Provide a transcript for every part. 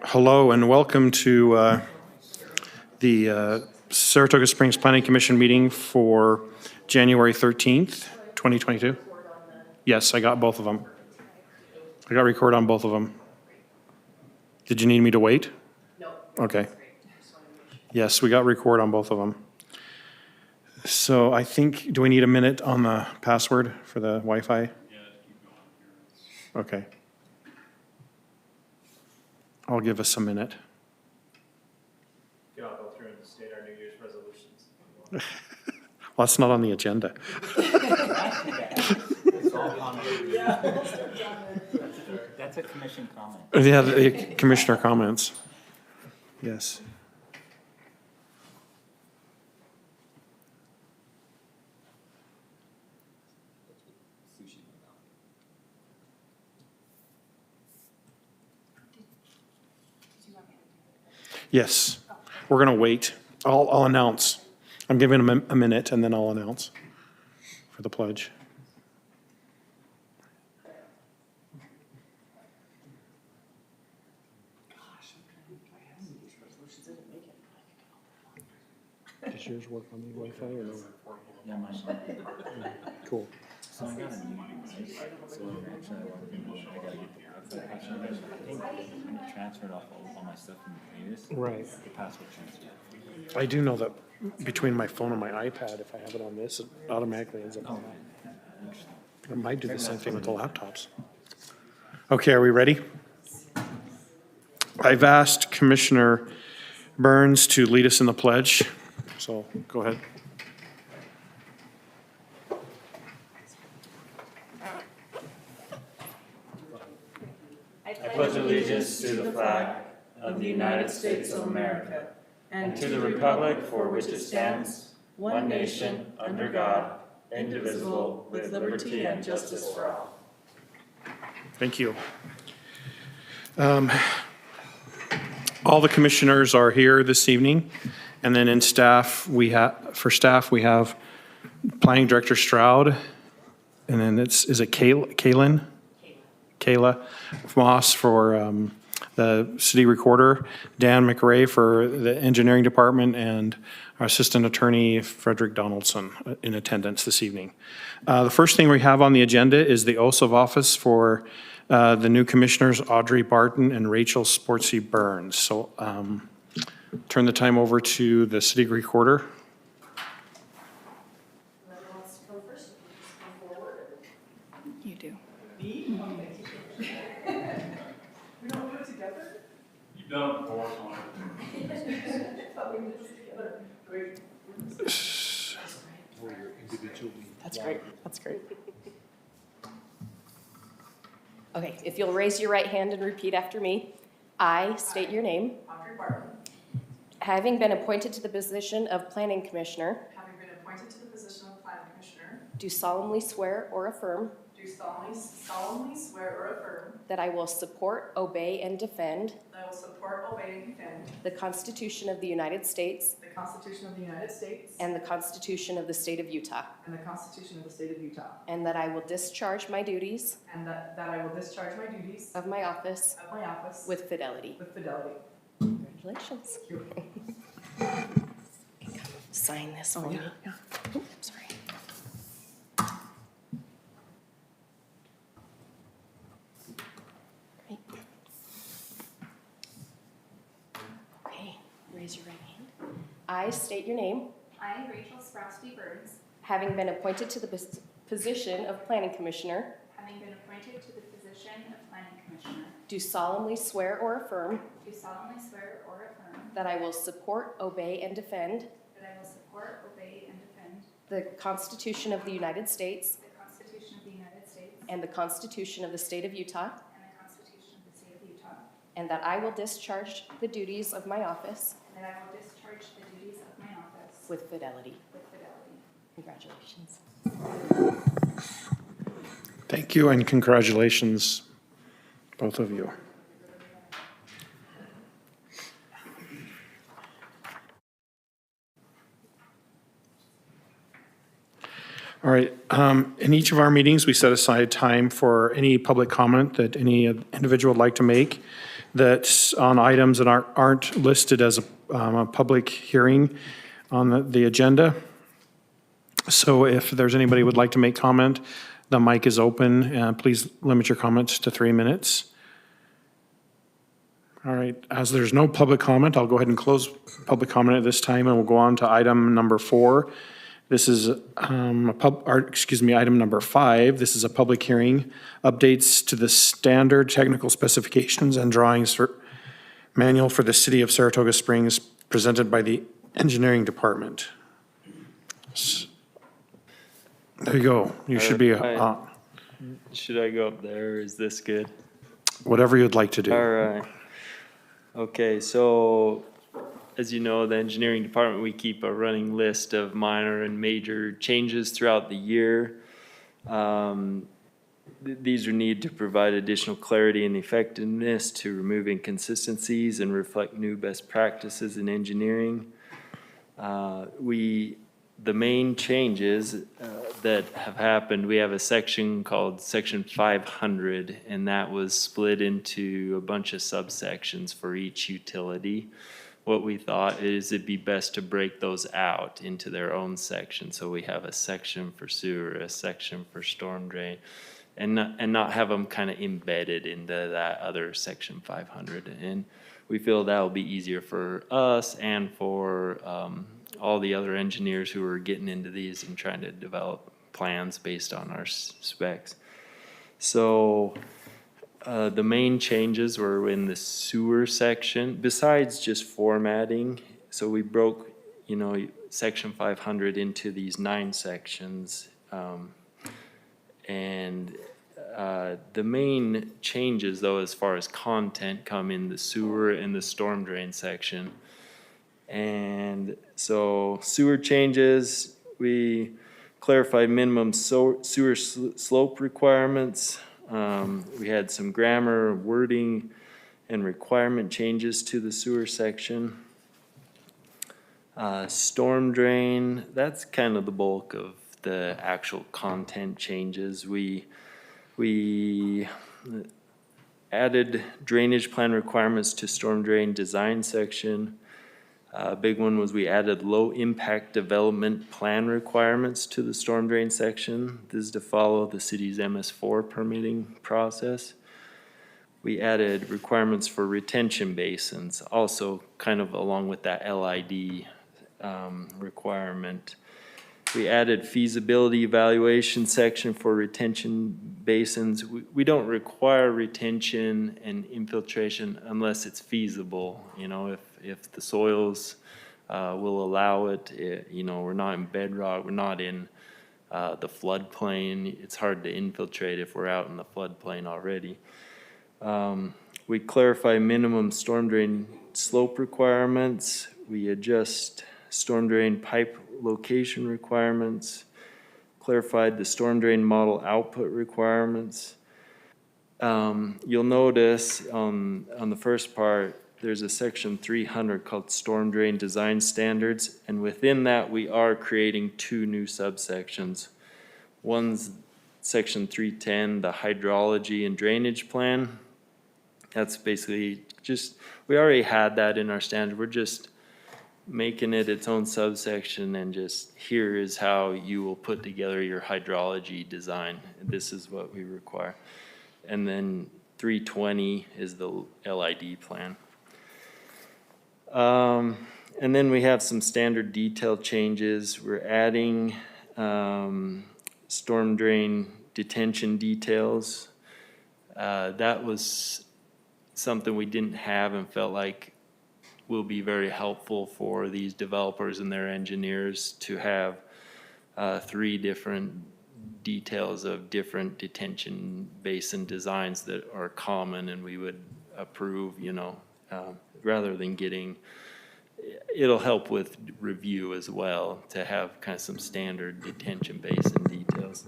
Hello and welcome to the Saratoga Springs Planning Commission meeting for January 13th, 2022. Yes, I got both of them. I got record on both of them. Did you need me to wait? No. Okay. Yes, we got record on both of them. So I think, do we need a minute on the password for the Wi-Fi? Yeah, keep going. Okay. I'll give us a minute. You know, I'll go through and state our New Year's resolutions. Well, that's not on the agenda. That's a commission comment. Yeah, the commissioner comments. Yes. Yes, we're going to wait. I'll announce. I'm giving them a minute and then I'll announce for the pledge. Does yours work on the Wi-Fi or no? Yeah, mine. Cool. So I got a new device. So actually, I gotta get the password. Actually, I think when I transferred off all my stuff from the previous. Right. The password transfer. I do know that between my phone and my iPad, if I have it on this, it automatically ends up on that. It might do the same thing with the laptops. Okay, are we ready? I've asked Commissioner Burns to lead us in the pledge, so go ahead. I pledge allegiance to the flag of the United States of America and to the republic for which it stands, one nation, under God, indivisible, with liberty and justice for all. Thank you. All the commissioners are here this evening, and then in staff, we have Planning Director Stroud, and then is it Kayla Moss for the city recorder, Dan McRae for the engineering department, and our assistant attorney, Frederick Donaldson, in attendance this evening. The first thing we have on the agenda is the oaths of office for the new commissioners, Audrey Barton and Rachel Sportsy Burns. So turn the time over to the city recorder. You do. We don't put it together? You've done it before, That's great. That's great. Okay, if you'll raise your right hand and repeat after me. I state your name. Audrey Barton, Having been appointed to the position of Planning Commissioner, having been appointed to the position of Planning Commissioner, do solemnly swear or affirm do solemnly swear or affirm that I will support, obey, and defend that I will support, obey, and defend the Constitution of the United States the Constitution of the United States and the Constitution of the State of Utah, and the Constitution of the State of Utah, and that I will discharge my duties and that I will discharge my duties of my office of my office with fidelity. with fidelity. Congratulations. Sign this for me. Oh, sorry. Great. Okay, raise your right hand. I state your name, I, Rachel Sprosty Burns, having been appointed to the position of Planning Commissioner, having been appointed to the position of Planning Commissioner, do solemnly swear or affirm do solemnly swear or affirm that I will support, obey, and defend that I will support, obey, and defend the Constitution of the United States the Constitution of the United States and the Constitution of the State of Utah, and the Constitution of the State of Utah, and that I will discharge the duties of my office and that I will discharge the duties of my office with fidelity. with fidelity. Congratulations. Thank you and congratulations, both of you. All right, in each of our meetings, we set aside time for any public comment that any individual would like to make that's on items that aren't listed as a public hearing on the agenda. So if there's anybody who would like to make comment, the mic is open. Please limit your comments to 3 minutes. All right, as there's no public comment, I'll go ahead and close public comment at this time, and we'll go on to item number 4. This is item number 5. This is a public hearing, updates to the standard technical specifications and drawings for manual for the city of Saratoga Springs, presented by the engineering department. There you go. You should be, Should I go up there, or is this good? whatever you'd like to do. All right. Okay, so as you know, the engineering department, we keep a running list of minor and major changes throughout the year. These are needed to provide additional clarity and effectiveness, to remove inconsistencies and reflect new best practices in engineering. The main changes that have happened, we have a section called Section 500, and that was split into a bunch of subsections for each utility. What we thought is it'd be best to break those out into their own section. So we have a section for sewer, a section for storm drain, and not have them kind of embedded into that other Section 500. And we feel that'll be easier for us and for all the other engineers who are getting into these and trying to develop plans based on our specs. So the main changes were in the sewer section, besides just formatting. So we broke, Section 500 into these 9 sections. And the main changes, though, as far as content, come in the sewer and the storm drain section. And so sewer changes, we clarified minimum sewer slope requirements. We had some grammar, wording, and requirement changes to the sewer section. Storm drain, that's kind of the bulk of the actual content changes. We added drainage plan requirements to storm drain design section. A big one was we added low impact development plan requirements to the storm drain section. This is to follow the city's MS4 permitting process. We added requirements for retention basins, also kind of along with that LID requirement. We added feasibility evaluation section for retention basins. We don't require retention and infiltration unless it's feasible. If the soils will allow it, we're not in bedrock, we're not in the floodplain. It's hard to infiltrate if we're out in the floodplain already. We clarify minimum storm drain slope requirements. We adjust storm drain pipe location requirements, clarified the storm drain model output requirements. You'll notice on the first part, there's a section 300 called storm drain design standards, and within that we are creating 2 new subsections. One's section 310, the hydrology and drainage plan. That's basically we already had that in our standard. We're just making it its own subsection, and just here is how you will put together your hydrology design. This is what we require. And then 320 is the LID plan. And then we have some standard detail changes. We're adding storm drain detention details. That was something we didn't have and felt like will be very helpful for these developers and their engineers to have 3 different details of different detention basin designs that are common and we would approve, rather than it'll help with review as well to have kind of some standard detention basin details.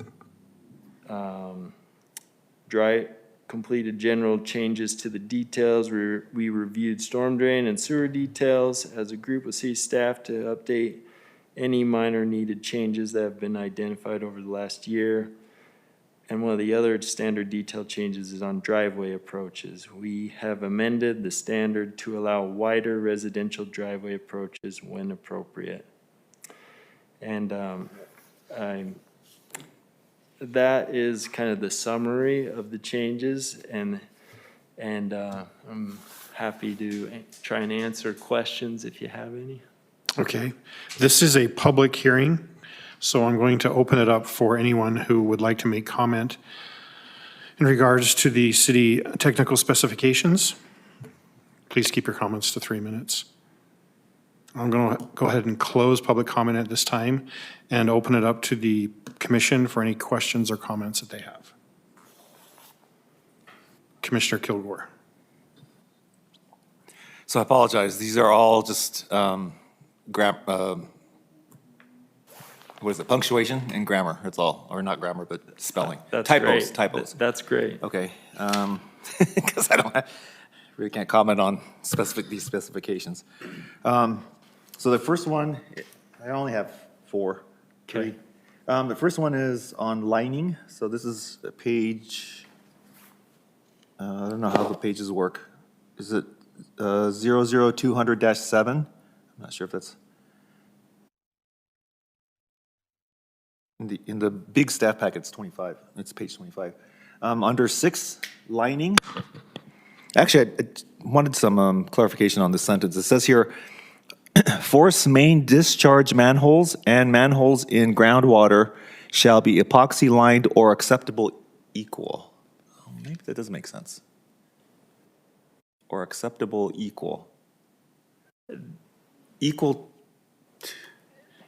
Completed general changes to the details. We reviewed storm drain and sewer details as a group with city staff to update any minor needed changes that have been identified over the last year. And one of the other standard detail changes is on driveway approaches. We have amended the standard to allow wider residential driveway approaches when appropriate. And that is kind of the summary of the changes, and I'm happy to try and answer questions if you have any. Okay. This is a public hearing, so I'm going to open it up for anyone who would like to make comment in regards to the city technical specifications. Please keep your comments to 3 minutes. I'm going to go ahead and close public comment at this time and open it up to the commission for any questions or comments that they have. Commissioner Kilgore. So I apologize. These are all just punctuation and grammar. That's all, or not grammar, but spelling. That's Typos, great. typos. That's great. Okay. Because really can't comment on these specifications. So the first one, I only have four. Okay. The first one is on lining. So this is a page, I don't know how the pages work. Is it 00200-7? I'm not sure if that's in the big staff packet. It's 25. It's page 25. Under 6, lining. Actually, I wanted some clarification on this sentence. It says here, force main discharge manholes and manholes in groundwater shall be epoxy lined or acceptable equal. Oh, maybe that doesn't make sense. Or acceptable equal. Equal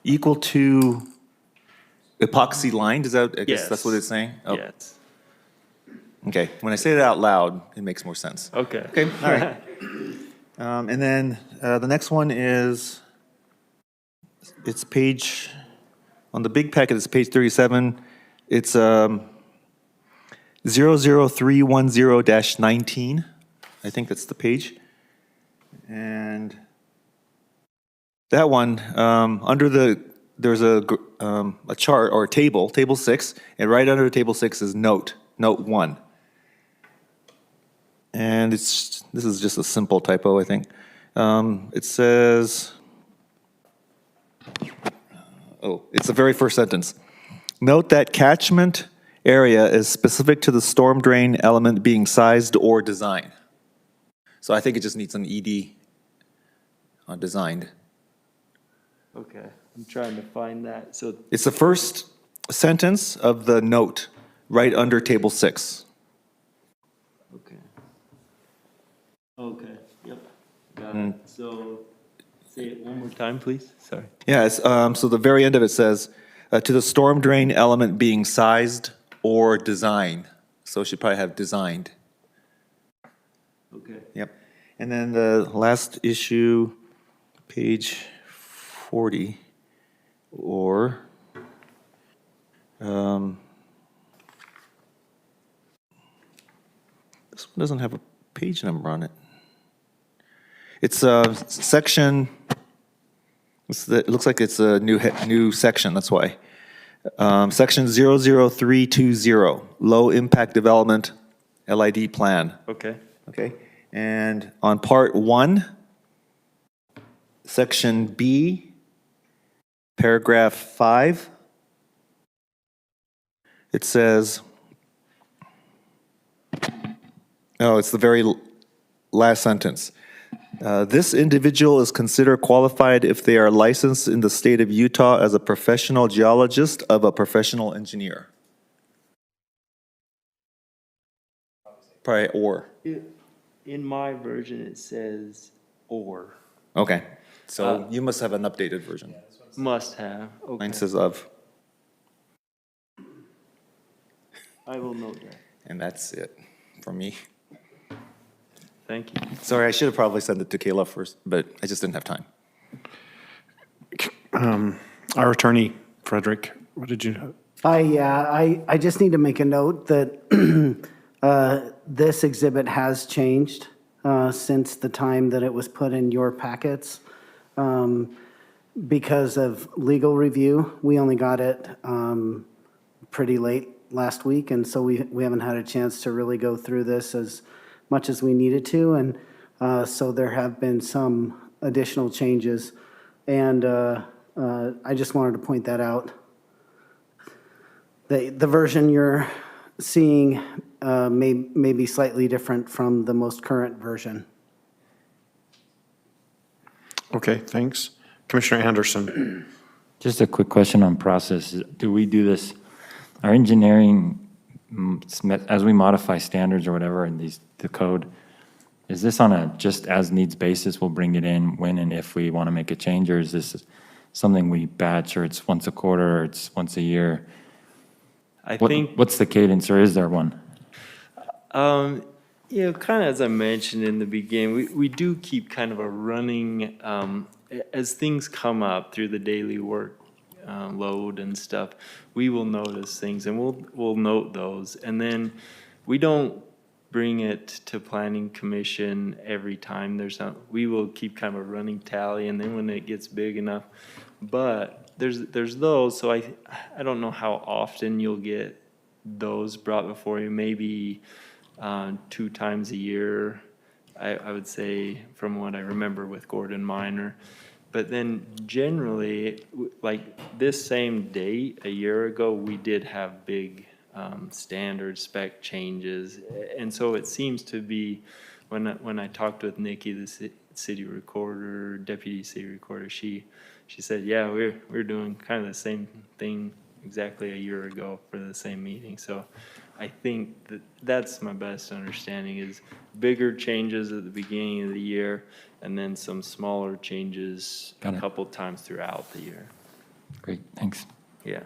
to epoxy lined, is that, I guess that's what it's saying? Oh, Yes. okay, when I say it out loud, it makes more sense. Okay. Okay, all right. And then the next one is, it's page, on the big packet, it's page 37. It's 00310-19. I think that's the page. And that one, there's a chart or a table, table 6, and right under table 6 is note 1. And this is just a simple typo, I think. It says, it's the very first sentence. Note that catchment area is specific to the storm drain element being sized or designed. So I think it just needs an ED on designed. Okay. I'm trying to find that. So, It's the first sentence of the note right under table 6. okay. Okay. Yep. Got Mm. it. So, say it one more time, please. Sorry. Yeah, so the very end of it says, to the storm drain element being sized or designed. So it should probably have designed. Okay. Yep. And then the last issue, page 40, or this one doesn't have a page number on it. It's section, it looks like it's a new section, that's why. Section 00320, low impact development LID plan. Okay. Okay, and on part 1, section B, paragraph 5, it says, it's the very last sentence. This individual is considered qualified if they are licensed in the state of Utah as a professional geologist of a professional engineer. Probably or. In my version, it says or. Okay, so you must have an updated version. Must have. Okay. Mine says of, I will note that. and that's it for me. Thank you. Sorry, I should have probably sent it to Kayla first, but I just didn't have time. Our attorney, Frederick, what did you? I just need to make a note that this exhibit has changed since the time that it was put in your packets. because of legal review, we only got it pretty late last week, and so we haven't had a chance to really go through this as much as we needed to, and so there have been some additional changes, and I just wanted to point that out. The version you're seeing may be slightly different from the most current version. Okay, thanks. Commissioner Anderson. Just a quick question on process. Do we do this, our engineering, as we modify standards or whatever in the code, is this on a just as needs basis? We'll bring it in when and if we want to make a change, or is this something we batch, or it's once a quarter, or it's once a year? I think, What's the cadence, or is there one? you know, kind of as I mentioned in the beginning, we do keep kind of a running, as things come up through the daily work load and stuff, we will notice things and we'll note those. And then we don't bring it to planning commission every time there's some, we will keep kind of a running tally, and then when it gets big enough, but there's those, so I don't know how often you'll get those brought before you, maybe 2 times a year, I would say, from what I remember with Gordon Minor. But then generally, like this same date, a year ago, we did have big standard spec changes. And so it seems to be, when I talked with Nikki, the city recorder, deputy city recorder, she said, yeah, we're doing kind of the same thing exactly a year ago for the same meeting. So I think that's my best understanding, is bigger changes at the beginning of the year and then some smaller changes Got a it. couple times throughout the year. Great, thanks. Yeah.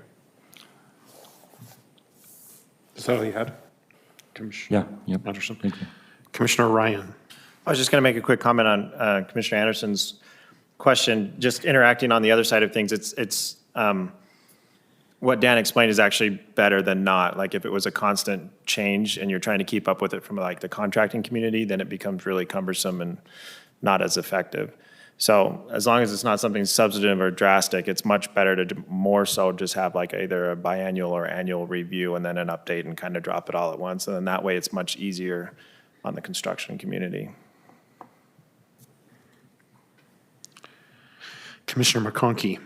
Is that all you had? Commissioner Yeah, yep. Anderson. Thank you. Commissioner Ryan. I was just going to make a quick comment on Commissioner Anderson's question, just interacting on the other side of things. It's what Dan explained is actually better than not. Like if it was a constant change and you're trying to keep up with it from like the contracting community, then it becomes really cumbersome and not as effective. So as long as it's not something substantive or drastic, it's much better to more so just have like either a biannual or annual review and then an update and kind of drop it all at once. And then that way it's much easier on the construction community. Commissioner McConkey.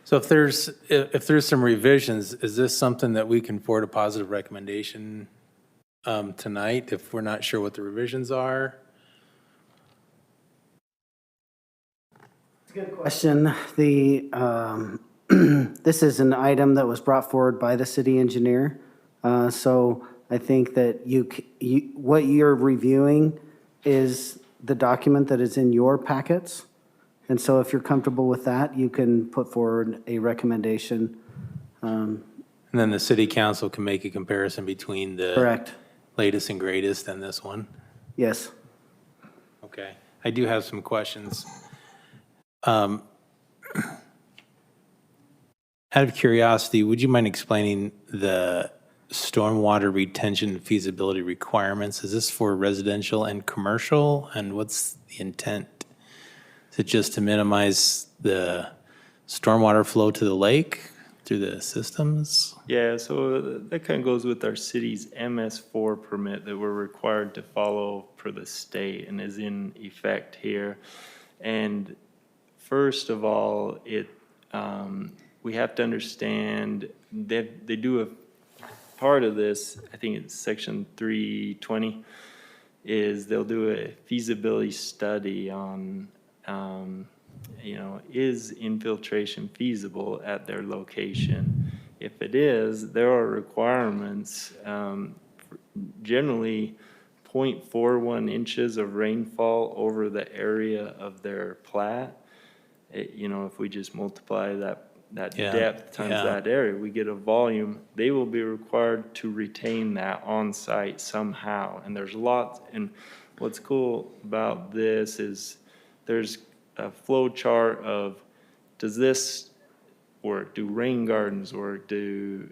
So if there's some revisions, is this something that we can forward a positive recommendation tonight if we're not sure what the revisions are? Good question. This is an item that was brought forward by the city engineer. So I think that what you're reviewing is the document that is in your packets. And so if you're comfortable with that, you can put forward a recommendation. And then the city council can make a comparison between the Correct. latest and greatest and this one? Yes. Okay. I do have some questions. Out of curiosity, would you mind explaining the stormwater retention feasibility requirements? Is this for residential and commercial? And what's the intent? Is it just to minimize the stormwater flow to the lake through the systems? Yeah, so that kind of goes with our city's MS4 permit that we're required to follow per the state and is in effect here. And first of all, we have to understand that they do a part of this, I think it's section 320, is they'll do a feasibility study on is infiltration feasible at their location? If it is, there are requirements, generally 0.41 inches of rainfall over the area of their plat. If we just multiply that depth times that area, we get a volume. They will be required to retain that on site somehow. And there's lots, and what's cool about this is there's a flow chart of, does this work? Do rain gardens work? Do,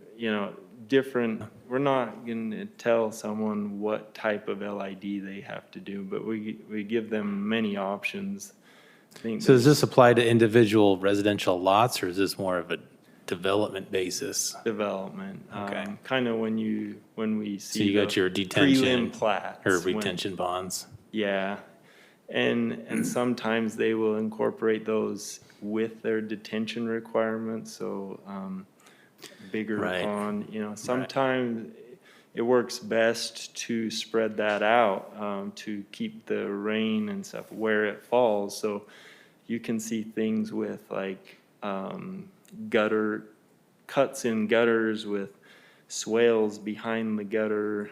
different, we're not going to tell someone what type of LID they have to do, but we give them many options think So does this apply to individual residential lots, or is this more of a development basis? development. Okay. Kind of when we see. So you got the your detention prelim plats. or when- retention bonds? Yeah. And sometimes they will incorporate those with their detention requirements, so, bigger Right. pond, sometimes it works best to spread that out, to keep the rain and stuff where it falls, so you can see things with like, gutter, cuts in gutters with swales behind the gutter,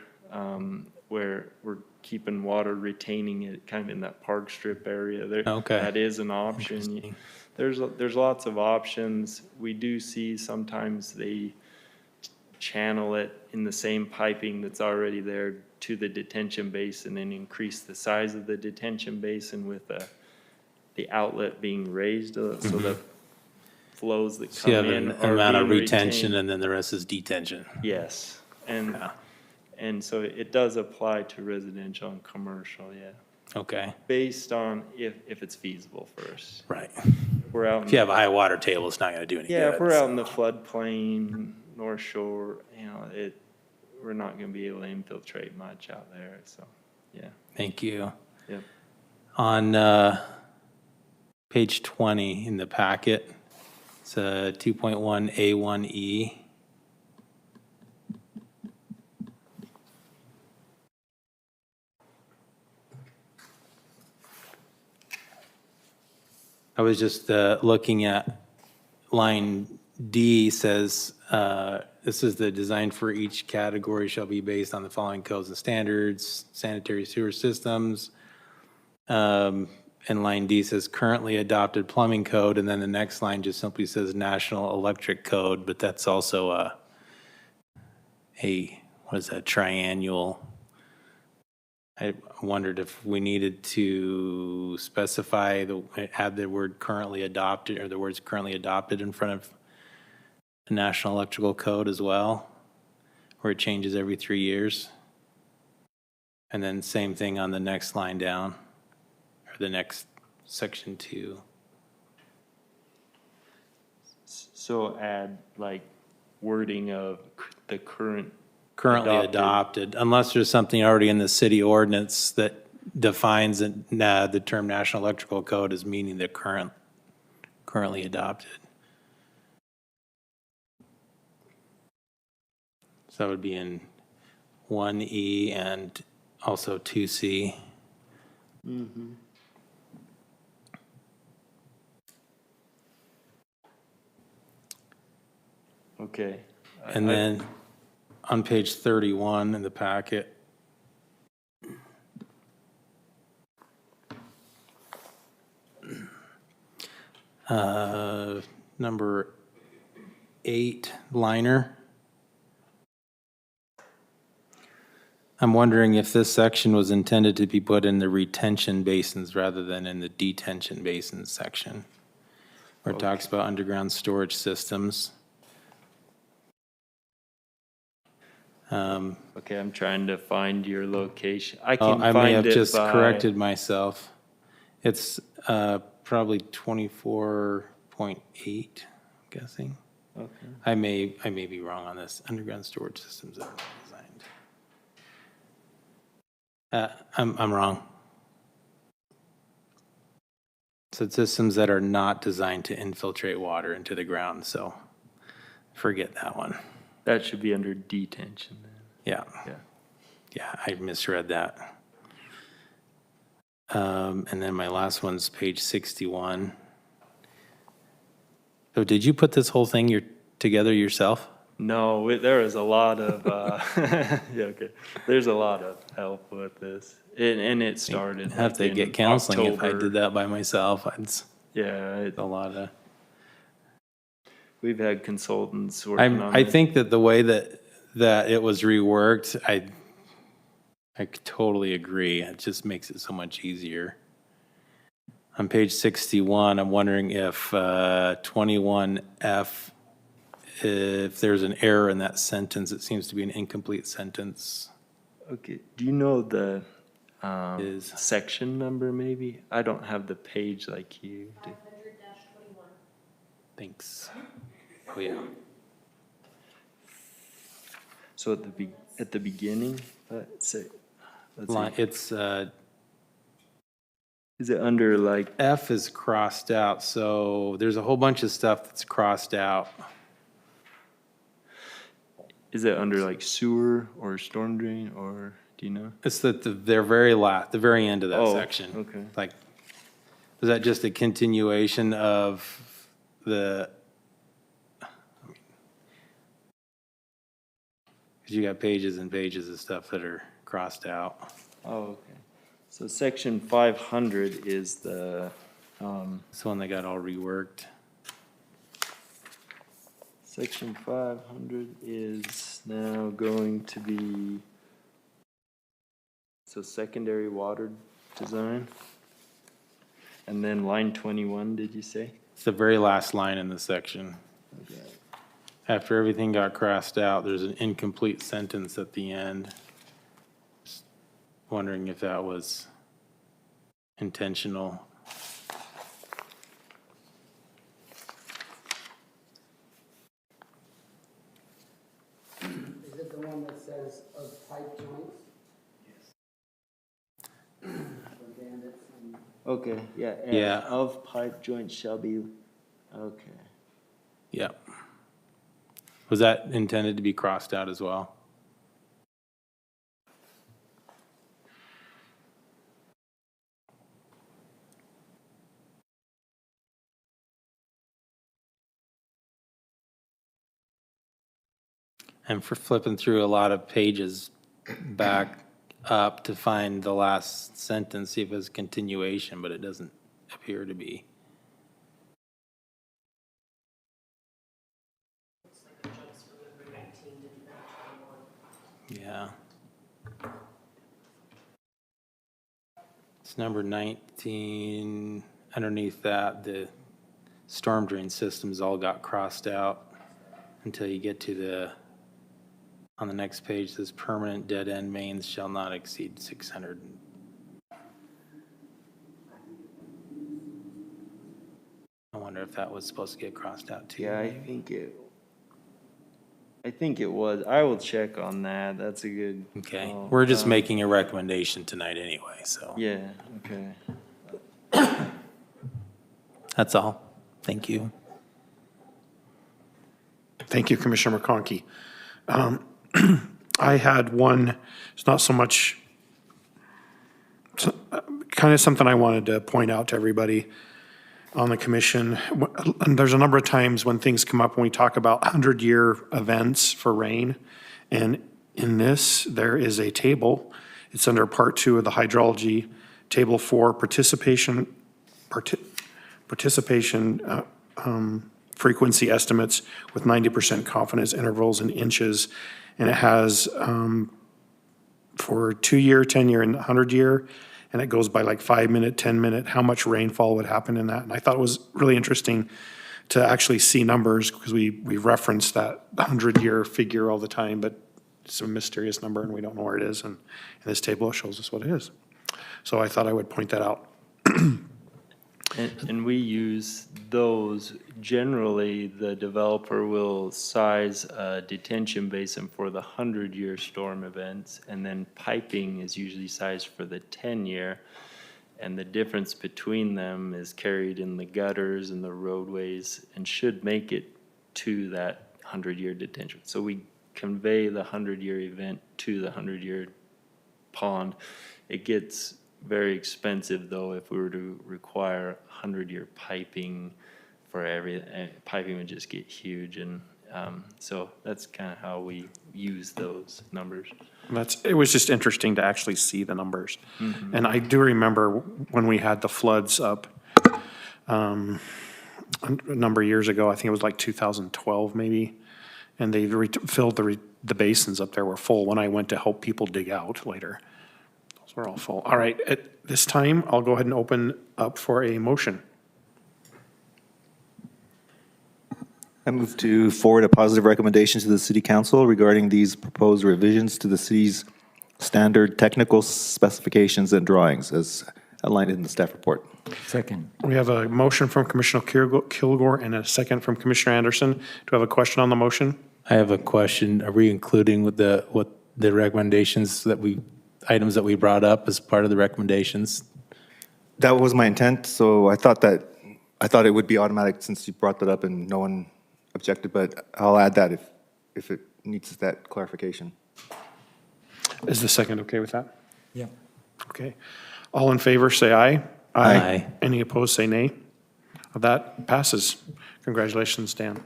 where we're keeping water, retaining it kind of in that park strip area. There, Okay. that is an option. Interesting. There's lots of options. We do see sometimes they channel it in the same piping that's already there to the detention basin and increase the size of the detention basin with the outlet being raised, so the flows that So you come have in an are amount of being retention retained. and then the rest is detention. Yes, Yeah. and so it does apply to residential and commercial, yeah, Okay, based on if it's feasible first. right. We're out. If you have a high water table, it's not gonna do any good. Yeah, if we're out in so- the floodplain, North Shore, we're not gonna be able to infiltrate much out there, so, yeah. Thank you. Yep. On page 20 in the packet, it's 2.1A1E. I was just looking at line D says, this is the design for each category shall be based on the following codes and standards, sanitary sewer systems. And line D says currently adopted plumbing code, and then the next line just simply says National Electric Code, but that's also a what is that, triannual? I wondered if we needed to specify add the word currently adopted, or the words currently adopted in front of the National Electrical Code as well, where it changes every 3 years. And then same thing on the next line down, or the next section 2. So add like wording of the current. Currently adopted, unless there's something already in the city ordinance that defines the term National Electrical Code as meaning the currently adopted. So that would be in 1E and also 2C. Okay. And then on page 31 in the packet, number 8 liner. I'm wondering if this section was intended to be put in the retention basins rather than in the detention basins section, where it talks about underground storage systems. Okay, I'm trying to find your location. I Oh, can I may find have it just by. corrected myself. It's probably 24.8, I'm guessing. Okay. I may be wrong on this. Underground storage systems that are designed. I'm wrong. So it's systems that are not designed to infiltrate water into the ground, so forget that one. That should be under detention then. Yeah. Yeah. Yeah, I misread that. And then my last one's page 61. So did you put this whole thing together yourself? No, there is a lot of, yeah, okay. There's a lot of help with this. And it started. I'd have to like in get counseling if I October. did that by myself. It's Yeah, a lot of. we've had consultants working on I it. think that the way that it was reworked, I totally agree. It just makes it so much easier. On page 61, I'm wondering if 21F, if there's an error in that sentence, it seems to be an incomplete sentence. Okay, do you know Is- section number maybe? I don't have the page like you do. Thanks. Oh, yeah. So at the beginning, let's see. It's, Is it under like, F is crossed out, so there's a whole bunch of stuff that's crossed out. is it under like sewer or storm drain, or do you know? It's the very end of that Oh, section. okay. Like, is that just a continuation of the? Because you got pages and pages of stuff that are crossed out. Oh, okay. So section 500 is the, It's the one that got all reworked. section 500 is now going to be, so secondary water design. And then line 21, did you say? It's the very last line in the section. Okay. After everything got crossed out, there's an incomplete sentence at the end. Just wondering if that was intentional. Is it the one that says of pipe joints? Yes. Okay, yeah. and Yeah. Of pipe joint shall be, okay. Yep. Was that intended to be crossed out as well? And for flipping through a lot of pages back up to find the last sentence, see if it's continuation, but it doesn't appear to be. Yeah. It's number 19. Underneath that, the storm drain systems all got crossed out until you get to the, on the next page, this permanent dead end mains shall not exceed 600. I wonder if that was supposed to get crossed out too. Yeah, I think it was. I will check on that. That's a good. Okay, call. we're just making a recommendation tonight anyway, so. Yeah, okay. That's all. Thank you. Thank you, Commissioner McConkey. I had one, it's not so much, kind of something I wanted to point out to everybody on the commission. And there's a number of times when things come up when we talk about 100-year events for rain. And in this, there is a table. It's under Part 2 of the hydrology, Table 4, participation frequency estimates with 90% confidence intervals in inches. And it has for 2-year, 10-year, and 100-year, and it goes by like 5-minute, 10-minute, how much rainfall would happen in that. And I thought it was really interesting to actually see numbers, because we reference that 100-year figure all the time, but it's a mysterious number and we don't know where it is. And in this table, it shows us what it is. So I thought I would point that out. And we use those, generally, the developer will size a detention basin for the 100-year storm events, and then piping is usually sized for the 10-year. And the difference between them is carried in the gutters and the roadways and should make it to that 100-year detention. So we convey the 100-year event to the 100-year pond. It gets very expensive, though, if we were to require 100-year piping for piping would just get huge. And so that's kind of how we use those numbers. It was just interesting to actually see the numbers. And I do remember when we had the floods up a number of years ago, I think it was like 2012 maybe, and they filled the basins up there were full when I went to help people dig out later. Those were all full. All right, at this time, I'll go ahead and open up for a motion. I move to forward a positive recommendation to the city council regarding these proposed revisions to the city's standard technical specifications and drawings as outlined in the staff report. Second. We have a motion from Commissioner Kilgore and a second from Commissioner Anderson. Do I have a question on the motion? I have a question. Are we including what the recommendations items that we brought up as part of the recommendations? That was my intent, so I thought it would be automatic since you brought that up and no one objected, but I'll add that if it needs that clarification. Is the second okay with that? Yeah. Okay. All in favor, say aye. Aye. Any opposed, say nay. That passes. Congratulations, Dan.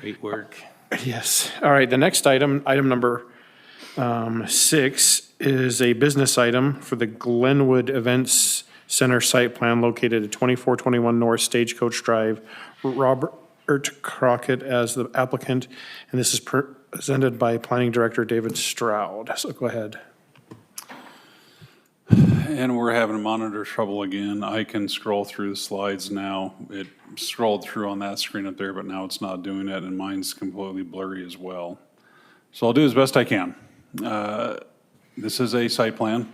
Great work. Yes. All right, the next item, item number 6, is a business item for the Glenwood Events Center site plan located at 2421 North Stagecoach Drive. Robert Crockett as the applicant, and this is presented by Planning Director David Stroud. So go ahead. And we're having monitor trouble again. I can scroll through the slides now. It scrolled through on that screen up there, but now it's not doing it, and mine's completely blurry as well. So I'll do as best I can. This is a site plan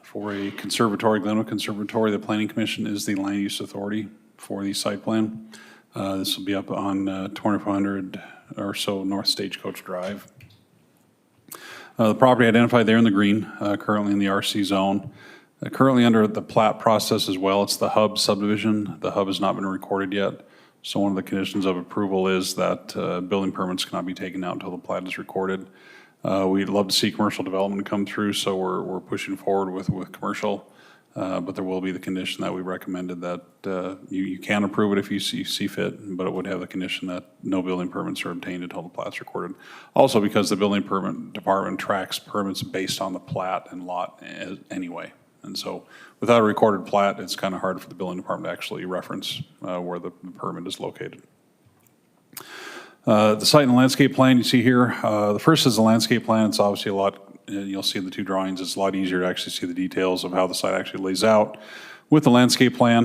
for a conservatory, Glenwood Conservatory. The Planning Commission is the land use authority for the site plan. This will be up on 2400 or so North Stagecoach Drive. The property identified there in the green, currently in the RC zone. Currently under the plat process as well. It's the hub subdivision. The hub has not been recorded yet. So one of the conditions of approval is that building permits cannot be taken out until the plat is recorded. We'd love to see commercial development come through, so we're pushing forward with commercial. But there will be the condition that we recommended that you can approve it if you see fit, but it would have the condition that no building permits are obtained until the plat's recorded. Also because the building permit department tracks permits based on the plat and lot anyway. And so without a recorded plat, it's kind of hard for the building department to actually reference where the permit is located. The site and landscape plan you see here, the first is the landscape plan. It's obviously a lot, you'll see in the two drawings, it's a lot easier to actually see the details of how the site actually lays out. With the landscape plan,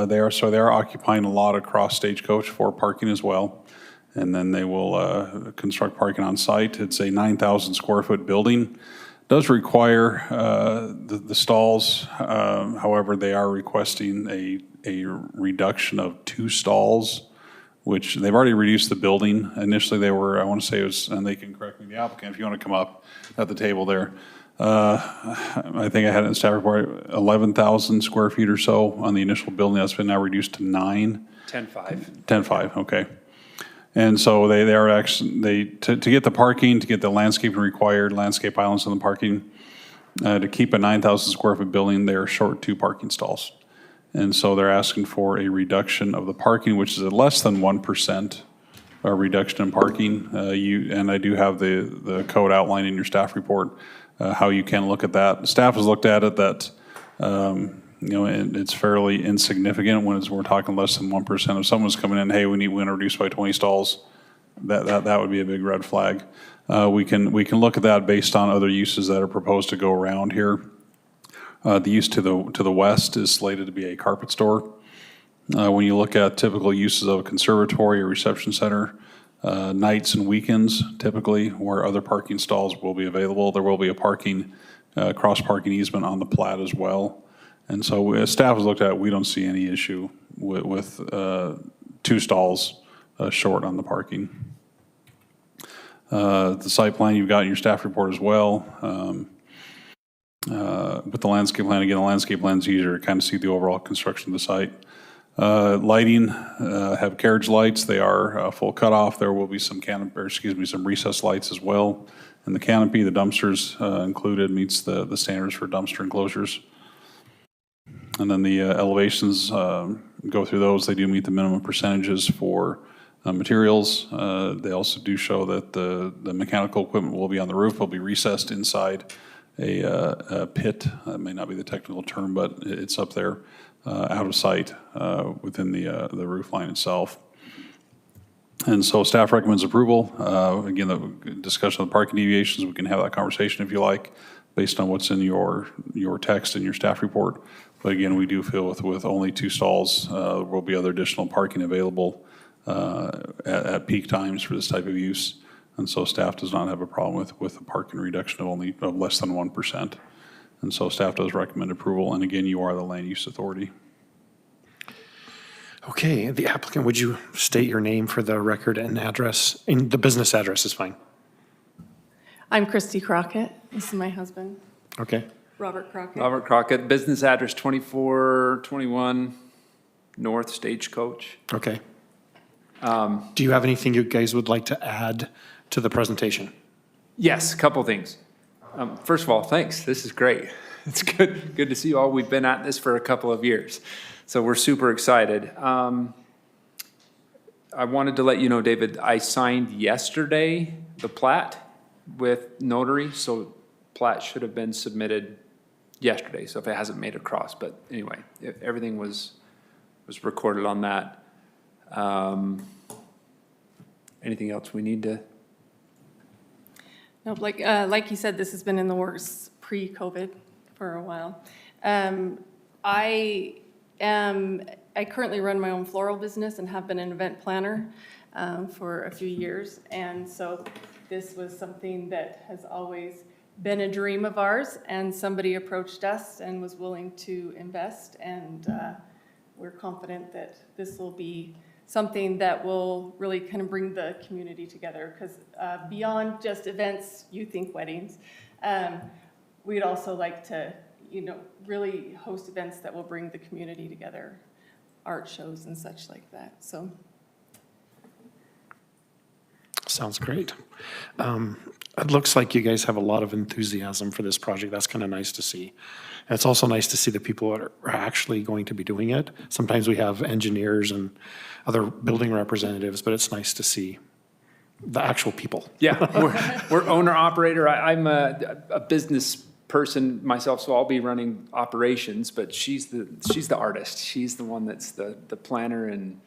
they are occupying a lot across Stagecoach for parking as well. And then they will construct parking on site. It's a 9,000 square foot building. Does require the stalls, however, they are requesting a reduction of 2 stalls, which they've already reduced the building. Initially they were, I want to say it was, and they can correct me, the applicant, if you want to come up at the table there. I think I had it in staff report, 11,000 square feet or so on the initial building. That's been now reduced to 9. 10.5. 10.5, okay. And so they are actually, to get the parking, to get the landscaping required, landscape islands in the parking, to keep a 9,000 square foot building, they're short 2 parking stalls. And so they're asking for a reduction of the parking, which is at less than 1% reduction in parking. And I do have the code outlined in your staff report, how you can look at that. Staff has looked at it that, it's fairly insignificant when we're talking less than 1%. If someone's coming in, hey, we want to reduce by 20 stalls, that would be a big red flag. We can look at that based on other uses that are proposed to go around here. The use to the west is slated to be a carpet store. When you look at typical uses of a conservatory or reception center, nights and weekends typically where other parking stalls will be available, there will be a cross parking easement on the plat as well. And so as staff has looked at it, we don't see any issue with 2 stalls short on the parking. The site plan you've got in your staff report as well. With the landscape plan, again, the landscape plan is easier to kind of see the overall construction of the site. Lighting, have carriage lights. They are full cutoff. There will be some some recessed lights as well. And the canopy, the dumpsters included, meets the standards for dumpster enclosures. And then the elevations, go through those. They do meet the minimum percentages for materials. They also do show that the mechanical equipment will be on the roof, will be recessed inside a pit. That may not be the technical term, but it's up there out of sight within the roof line itself. And so staff recommends approval. Again, the discussion of the parking deviations, we can have that conversation if you like, based on what's in your text and your staff report. But again, we do feel with only 2 stalls, there will be other additional parking available at peak times for this type of use. And so staff does not have a problem with a parking reduction of less than 1%. And so staff does recommend approval. And again, you are the land use authority. Okay, the applicant, would you state your name for the record and address? And the business address is fine. I'm Christy Crockett. This is my husband, Okay. Robert Crockett. Robert Crockett, business address 2421 North Stagecoach. Okay. Do you have anything you guys would like to add to the presentation? Yes, a couple things. First of all, thanks. This is great. It's good to see you all. We've been at this for a couple of years, so we're super excited. I wanted to let you know, David, I signed yesterday the plat with notary, so plat should have been submitted yesterday, so if it hasn't made it across, but anyway, everything was recorded on that. Anything else we need to? No, like you said, this has been in the works pre-COVID for a while. I currently run my own floral business and have been an event planner for a few years. And so this was something that has always been a dream of ours, and somebody approached us and was willing to invest. And we're confident that this will be something that will really kind of bring the community together, because beyond just events, you think weddings, we'd also like to, really host events that will bring the community together, art shows and such like that, so. Sounds great. It looks like you guys have a lot of enthusiasm for this project. That's kind of nice to see. And it's also nice to see the people that are actually going to be doing it. Sometimes we have engineers and other building representatives, but it's nice to see the actual people. Yeah, we're owner-operator. I'm a business person myself, so I'll be running operations, but she's the artist. She's the one that's the planner and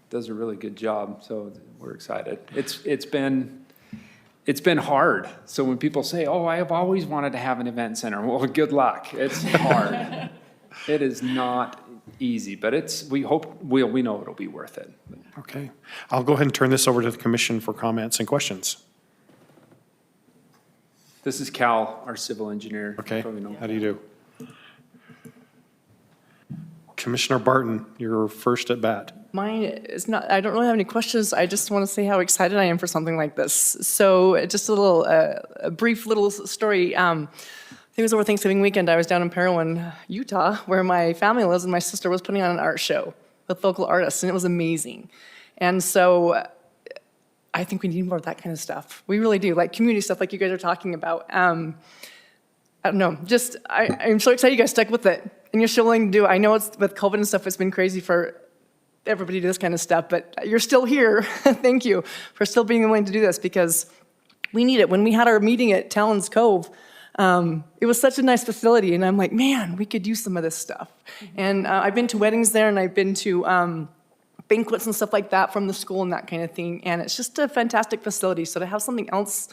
does a really good job, so we're excited. It's been hard. So when people say, "Oh, I have always wanted to have an event center," well, good luck. It's hard. It is not easy, but we know it'll be worth it. Okay. I'll go ahead and turn this over to the commission for comments and questions. This is Cal, our civil engineer. Okay. Probably know. How do you do? Commissioner Barton, you're first at bat. Mine is not, I don't really have any questions. I just want to say how excited I am for something like this. So just a brief little story. I think it was over Thanksgiving weekend. I was down in Parowan, Utah, where my family lives, and my sister was putting on an art show with local artists, and it was amazing. And so I think we need more of that kind of stuff. We really do, like community stuff like you guys are talking about. I don't know, just I'm so excited you guys stuck with it. And you're still willing to do it. I know it's with COVID and stuff, it's been crazy for everybody to do this kind of stuff, but you're still here. Thank you for still being willing to do this, because we need it. When we had our meeting at Talon's Cove, it was such a nice facility, and I'm like, man, we could use some of this stuff. And I've been to weddings there, and I've been to banquets and stuff like that from the school and that kind of thing, and it's just a fantastic facility. So to have something else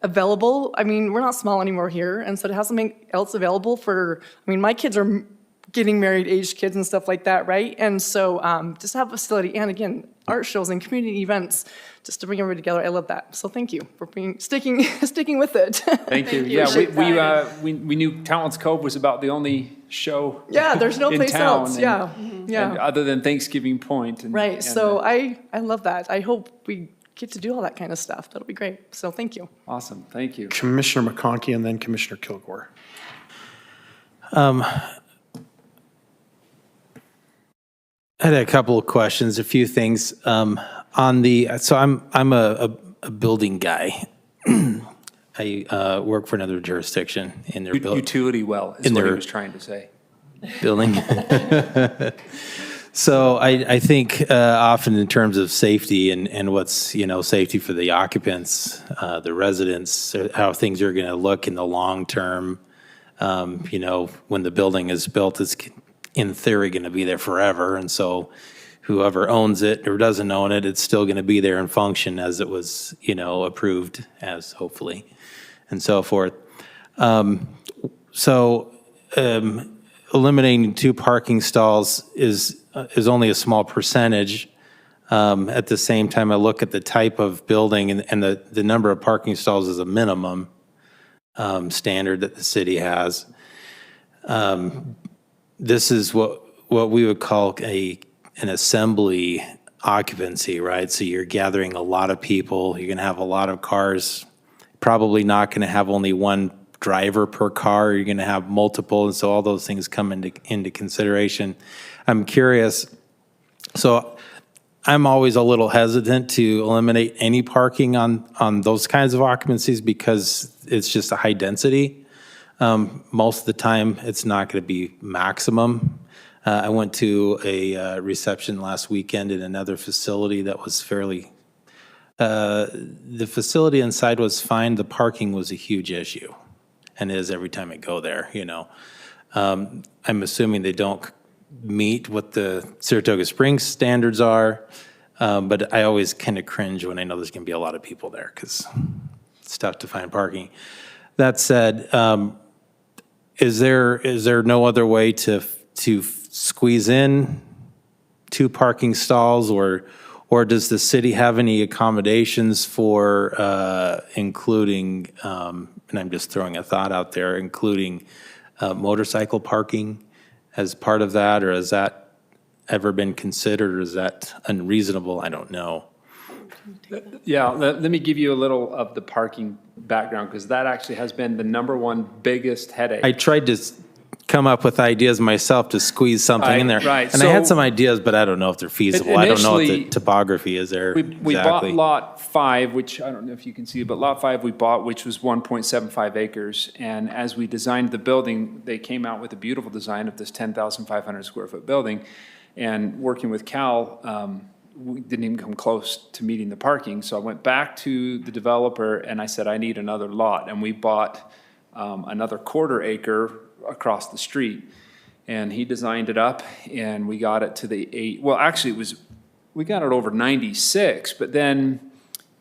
available, I mean, we're not small anymore here, and so to have something else available for, I mean, my kids are getting married aged kids and stuff like that, right? And so just have a facility, and again, art shows and community events, just to bring everybody together. I love that. So thank you for sticking with it. Thank you. Yeah, we knew Talon's Cove was about the only show. Yeah, there's no in place town, else. and- Yeah, yeah. and other than Thanksgiving Point. Right. So I love that. I hope we get to do all that kind of stuff. That'll be great. So thank you. Awesome. Thank you. Commissioner McConkey and then Commissioner Kilgore. I had a couple of questions, a few things. So I'm a building guy. I work for another jurisdiction in their Utility well is in what he their- was trying to say. building. So I think often in terms of safety and what's, safety for the occupants, the residents, how things are going to look in the long term, when the building is built, it's in theory going to be there forever. And so whoever owns it or doesn't own it, it's still going to be there and function as it was, approved as, hopefully, and so forth. Eliminating 2 parking stalls is only a small percentage At the same time, I look at the type of building and the number of parking stalls is a minimum standard that the city has. This is what we would call an assembly occupancy, right? So you're gathering a lot of people, you're gonna have a lot of cars, probably not gonna have only one driver per car, you're gonna have multiple, and so all those things come into consideration. I'm curious, so I'm always a little hesitant to eliminate any parking on those kinds of occupancies because it's just a high density. Most of the time, it's not going to be maximum. I went to a reception last weekend in another facility that was fairly, the facility inside was fine, the parking was a huge issue, and is every time I go there, you know. I'm assuming they don't meet what the Saratoga Springs standards are, but I always kind of cringe when I know there's going to be a lot of people there because it's tough to find parking. That said, is there no other way to squeeze in 2 parking stalls, or does the city have any accommodations for including, and I'm just throwing a thought out there, including motorcycle parking as part of that, or has that ever been considered, or is that unreasonable? I don't know. Yeah, let me give you a little of the parking background, because that actually has been the #1 biggest headache. I tried to come up with ideas myself to squeeze something in there. Right. And I had So- some ideas, but I don't know if they're feasible. I don't know what the Initially, topography is there We bought exactly. Lot 5, which I don't know if you can see, but Lot 5 we bought, which was 1.75 acres. And as we designed the building, they came out with a beautiful design of this 10,500 square foot building. And working with Cal, we didn't even come close to meeting the parking. So I went back to the developer and I said, I need another lot. And we bought another 1/4 acre across the street. And he designed it up and we got it to the 8, well, actually we got it over 96, but then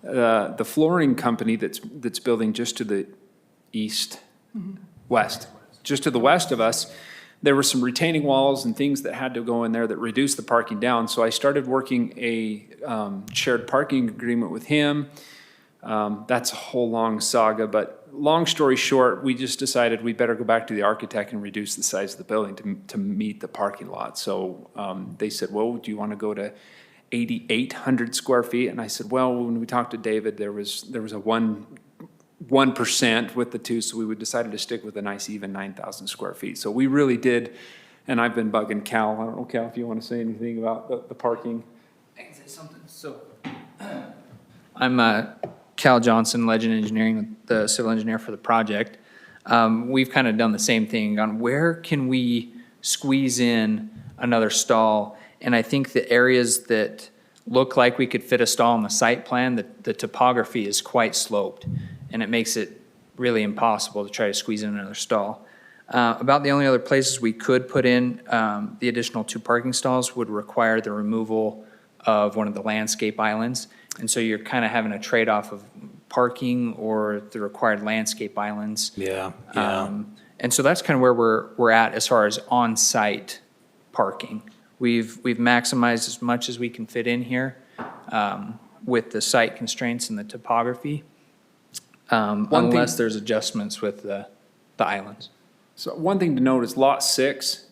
the flooring company that's building just to the west, just to the west of us, there were some retaining walls and things that had to go in there that reduced the parking down. So I started working a shared parking agreement with him. That's a whole long saga, but long story short, we just decided we better go back to the architect and reduce the size of the building to meet the parking lot. So they said, well, do you want to go to 8,800 square feet? And I said, well, when we talked to David, there was a 1% with the two, so we decided to stick with a nice even 9,000 square feet. So we really did, and I've been bugging Cal. I don't know, Cal, if you want to say anything about the parking. I can say something. So I'm Cal Johnson, Legend Engineering, the civil engineer for the project. We've kind of done the same thing on where can we squeeze in another stall. And I think the areas that look like we could fit a stall on the site plan, the topography is quite sloped. And it makes it really impossible to try to squeeze in another stall. About the only other places we could put in the additional 2 parking stalls would require the removal of one of the landscape islands. And so you're kind of having a trade-off of parking or the required landscape islands. Yeah. And so that's kind of where we're at as far as on-site parking. We've maximized as much as we can fit in here with the site constraints and the topography, unless there's adjustments with the islands. So one thing to note is Lot 6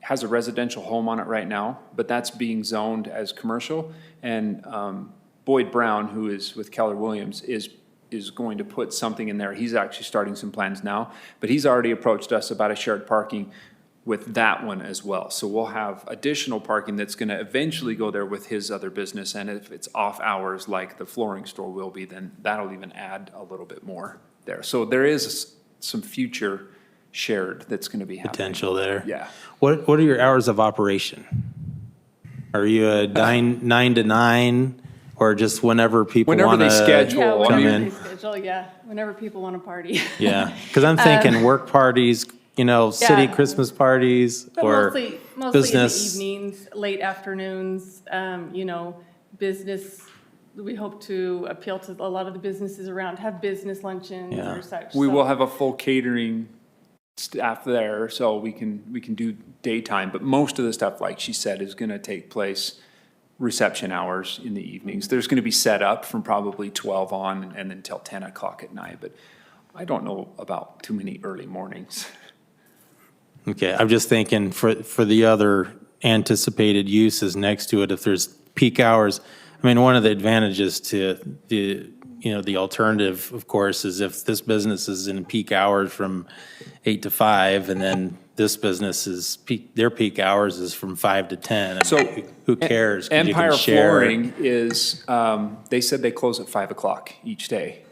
has a residential home on it right now, but that's being zoned as commercial. And Boyd Brown, who is with Keller Williams, is going to put something in there. He's actually starting some plans now, but he's already approached us about a shared parking with that one as well. So we'll have additional parking that's going to eventually go there with his other business. And if it's off hours like the flooring store will be, then that'll even add a little bit more there. So there is some future shared that's going to be happening. Potential there. Yeah. What are your hours of operation? Are you a 9 to 9, or just whenever people Whenever want they to schedule. Yeah, come whenever in? they schedule, yeah, whenever people want to party. Yeah, because I'm thinking work parties, city Yeah. Christmas parties, But or mostly business. in the evenings, late afternoons, business. We hope to appeal to a lot of the businesses around, have business luncheons Yeah. or such. We so- will have a full catering staff there, so we can do daytime. But most of the stuff, like she said, is going to take place reception hours in the evenings. There's going to be set up from probably 12 on and until 10 o'clock at night, but I don't know about too many early mornings. Okay, I'm just thinking for the other anticipated uses next to it, if there's peak hours, I mean, one of the advantages to the alternative, of course, is if this business is in peak hours from 8 to 5, and then this business is their peak hours is from 5 to 10. I mean, So who cares? 'Cause you can Empire share. Flooring is, they said they close at 5 o'clock each day.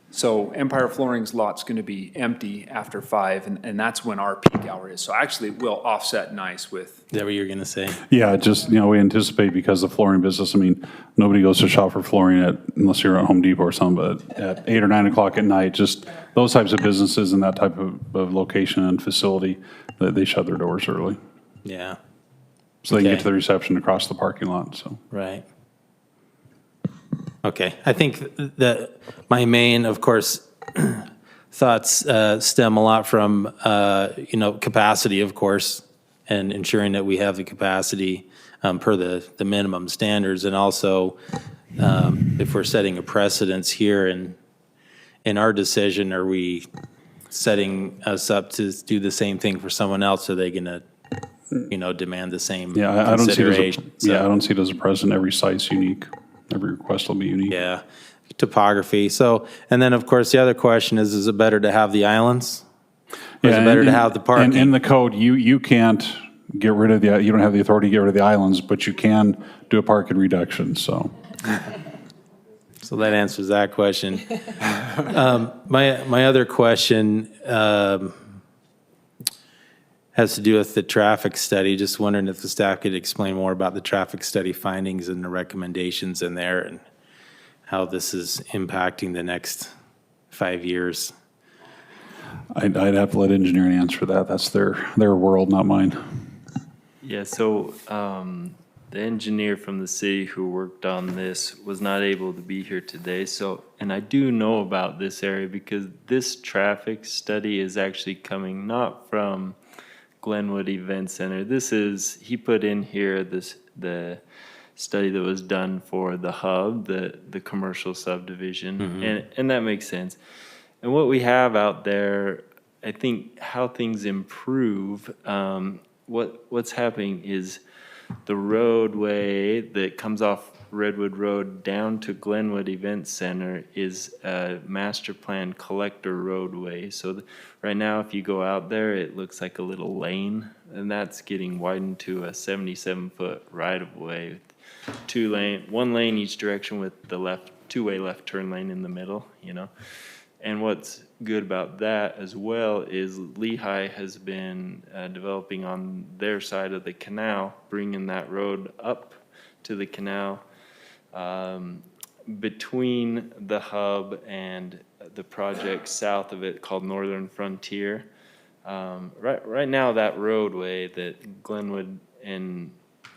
So Empire Flooring's lot's gonna be empty after 5, and that's when our peak hour is. So actually, it will offset nice with. Is that what you're gonna say? Yeah, just, we anticipate because the flooring business, I mean, nobody goes to shop for flooring unless you're at Home Depot or something, but at 8 or 9 o'clock at night, just those types of businesses in that type of location and facility, they shut their doors early. Yeah, So they can get Okay. to the reception across the parking lot, so. right. Okay, I think that my main, of course, thoughts stem a lot from, capacity, of course, and ensuring that we have the capacity per the minimum standards, and also if we're setting a precedence here in our decision, are we setting us up to do the same thing for someone else? Are they gonna, demand the same Yeah, I don't see it consideration? as I don't see it as a precedent. Every site's unique. Every request will be unique. Yeah, topography. So, and then, of course, the other question is it better to have the islands? Or is it better to have the parking? And in the code, you can't get rid of you don't have the authority to get rid of the islands, but you can do a parking reduction, so. So that answers that question. My other question has to do with the traffic study. Just wondering if the staff could explain more about the traffic study findings and the recommendations in there and how this is impacting the next 5 years. I'd have to let engineering answer that. That's their world, not mine. Yeah, so the engineer from the city who worked on this was not able to be here today. So, and I do know about this area because this traffic study is actually coming not from Glenwood Event Center. He put in here the study that was done for the hub, the commercial subdivision, and that makes sense. And what we have out there, I think how things improve, what's happening is the roadway that comes off Redwood Road down to Glenwood Event Center is a master plan collector roadway. So right now, if you go out there, it looks like a little lane, and that's getting widened to a 77-foot right-of-way. One lane each direction with the two-way left turn lane in the middle, And what's good about that as well is Lehigh has been developing on their side of the canal, bringing that road up to the canal. Between the hub and the project south of it called Northern Frontier. Right now, that roadway that Glenwood and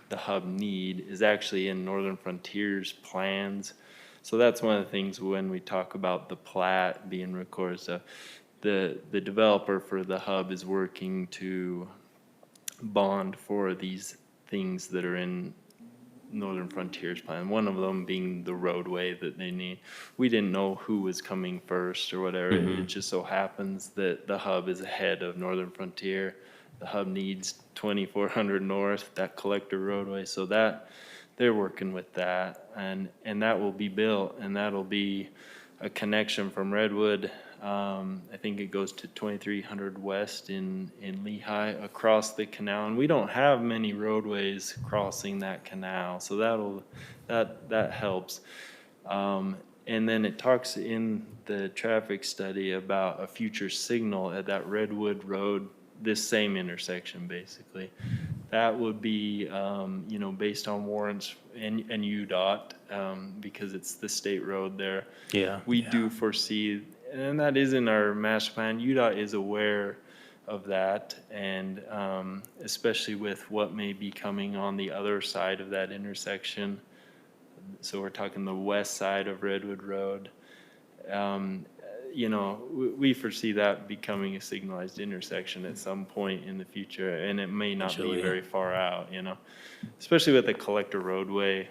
the hub need is actually in Northern Frontier's plans. So that's one of the things when we talk about the plat being recorded. So the developer for the hub is working to bond for these things that are in Northern Frontier's plan, one of them being the roadway that they need. We didn't know who was coming first or whatever. It just so happens that the hub is ahead of Northern Frontier. The hub needs 2400 north, that collector roadway, so that they're working with that, and that will be built, and that'll be a connection from Redwood. I think it goes to 2300 west in Lehigh across the canal, and we don't have many roadways crossing that canal, so that helps. And then it talks in the traffic study about a future signal at that Redwood Road, this same intersection basically. That would be, based on warrants and UDOT, because it's the state road there. Yeah. We do foresee, and that is in our master plan. UDOT is aware of that, and especially with what may be coming on the other side of that intersection. So we're talking the west side of Redwood Road. you know, we foresee that becoming a signalized intersection at some point in the future, and it may not be Eventually. very far out, you know? Especially with the collector roadway,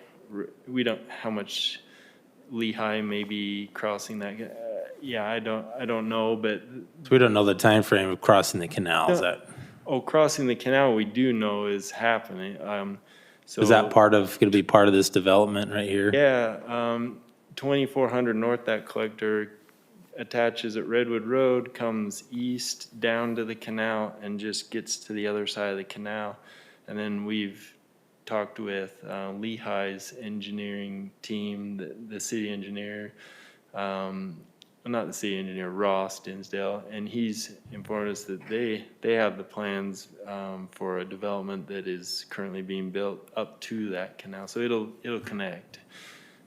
we don't, how much Lehigh may be crossing that, yeah, I don't know, but. So we don't know the time frame of crossing the canal, is that, Oh, crossing the canal, we do know is happening, so. is that gonna be part of this development right here? Yeah, 2400 north, that collector attaches at Redwood Road, comes east down to the canal and just gets to the other side of the canal. And then we've talked with Lehigh's engineering team, the city engineer, not the city engineer, Ross Dinsdale, and he's informed us that they have the plans for a development that is currently being built up to that canal. So it'll connect.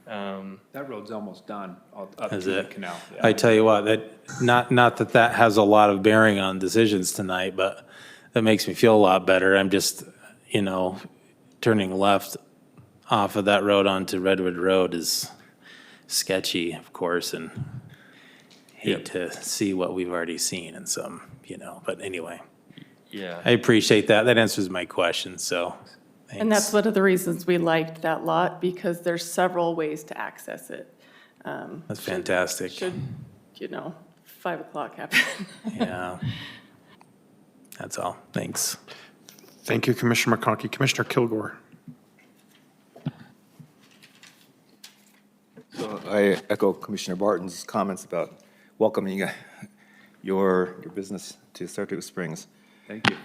That road's almost done, up to Is the it? canal. I tell you what, not that has a lot of bearing on decisions tonight, but that makes me feel a lot better. I'm just, you know, turning left off of that road onto Redwood Road is sketchy, of course, and hate to see what we've already seen in some, you know, but anyway. Yeah. I appreciate that. That answers my question, so thanks. And that's one of the reasons we liked that lot, because there's several ways to access it. That's fantastic. Should, you know, 5 o'clock happen. Yeah. That's all. Thanks. Thank you, Commissioner McConkey. Commissioner Kilgore. So I echo Commissioner Barton's comments about welcoming your business to Saratoga Springs. Thank you.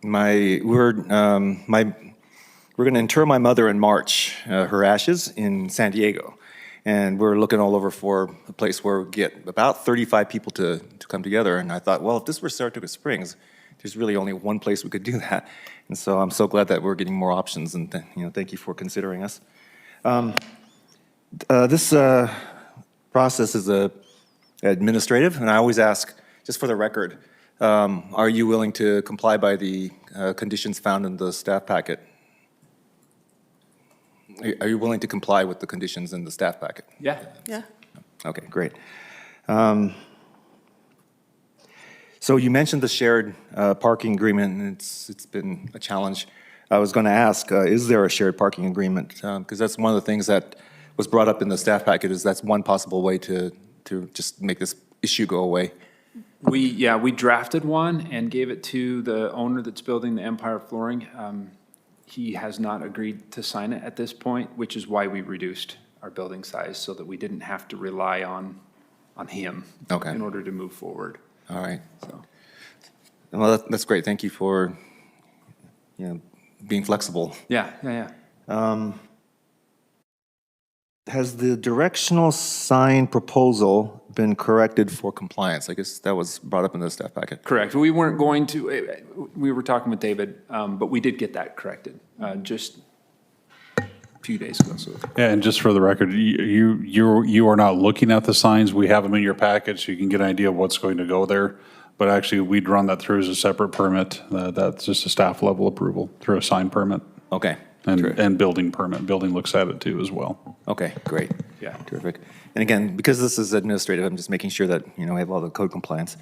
We're going to inter my mother in March, her ashes in San Diego. And we're looking all over for a place where we get about 35 people to come together. And I thought, well, if this were Saratoga Springs, there's really only one place we could do that. And so I'm so glad that we're getting more options, and thank you for considering us. This process is administrative, and I always ask, just for the record, are you willing to comply by the conditions found in the staff packet? Are you willing to comply with the conditions in the staff packet? Yeah. Yeah. Okay, great. So you mentioned the shared parking agreement, and it's been a challenge. I was going to ask, is there a shared parking agreement? Because that's one of the things that was brought up in the staff packet, is that's one possible way to just make this issue go away. We drafted one and gave it to the owner that's building the Empire Flooring. He has not agreed to sign it at this point, which is why we reduced our building size, so that we didn't have to rely on him in order to move forward. All right. So. Well, that's great. Thank you for being flexible. Yeah. Has the directional sign proposal been corrected for compliance? I guess that was brought up in the staff packet. Correct. We weren't going to, we were talking with David, but we did get that corrected just a few days ago. So. Yeah, and just for the record, you are not looking at the signs. We have them in your packet, so you can get an idea of what's going to go there. But actually, we'd run that through as a separate permit. That's just a staff level approval through a sign permit. Okay. And building permit. Building looks at it too as well. Okay, great. Yeah. Terrific. And again, because this is administrative, I'm just making sure that, we have all the code compliance.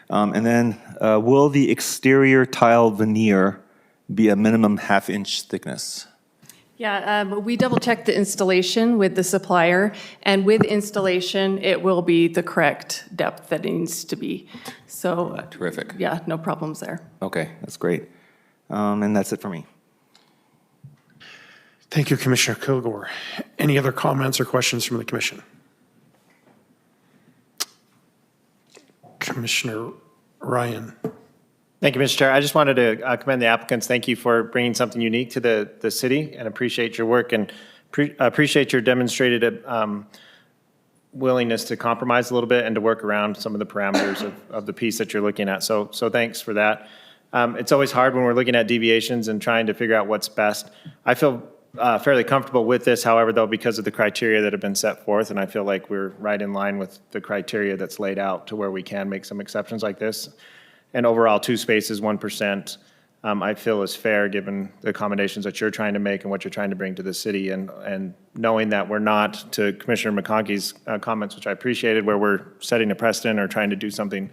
And then, will the exterior tile veneer be a minimum half-inch thickness? Yeah, we double-checked the installation with the supplier, and with installation, it will be the correct depth that it needs to be. So. Terrific. Yeah, no problems there. Okay, that's great. And that's it for me. Thank you, Commissioner Kilgore. Any other comments or questions from the commission? Commissioner Ryan. Thank you, Mr. Chair. I just wanted to commend the applicants. Thank you for bringing something unique to the city, and appreciate your work, and appreciate your demonstrated willingness to compromise a little bit and to work around some of the parameters of the piece that you're looking at. So thanks for that. It's always hard when we're looking at deviations and trying to figure out what's best. I feel fairly comfortable with this, however, though, because of the criteria that have been set forth, and I feel like we're right in line with the criteria that's laid out to where we can make some exceptions like this. And overall, 2 spaces, 1%, I feel is fair, given the accommodations that you're trying to make and what you're trying to bring to the city, and knowing that we're not, to Commissioner McConkey's comments, which I appreciated, where we're setting a precedent or trying to do something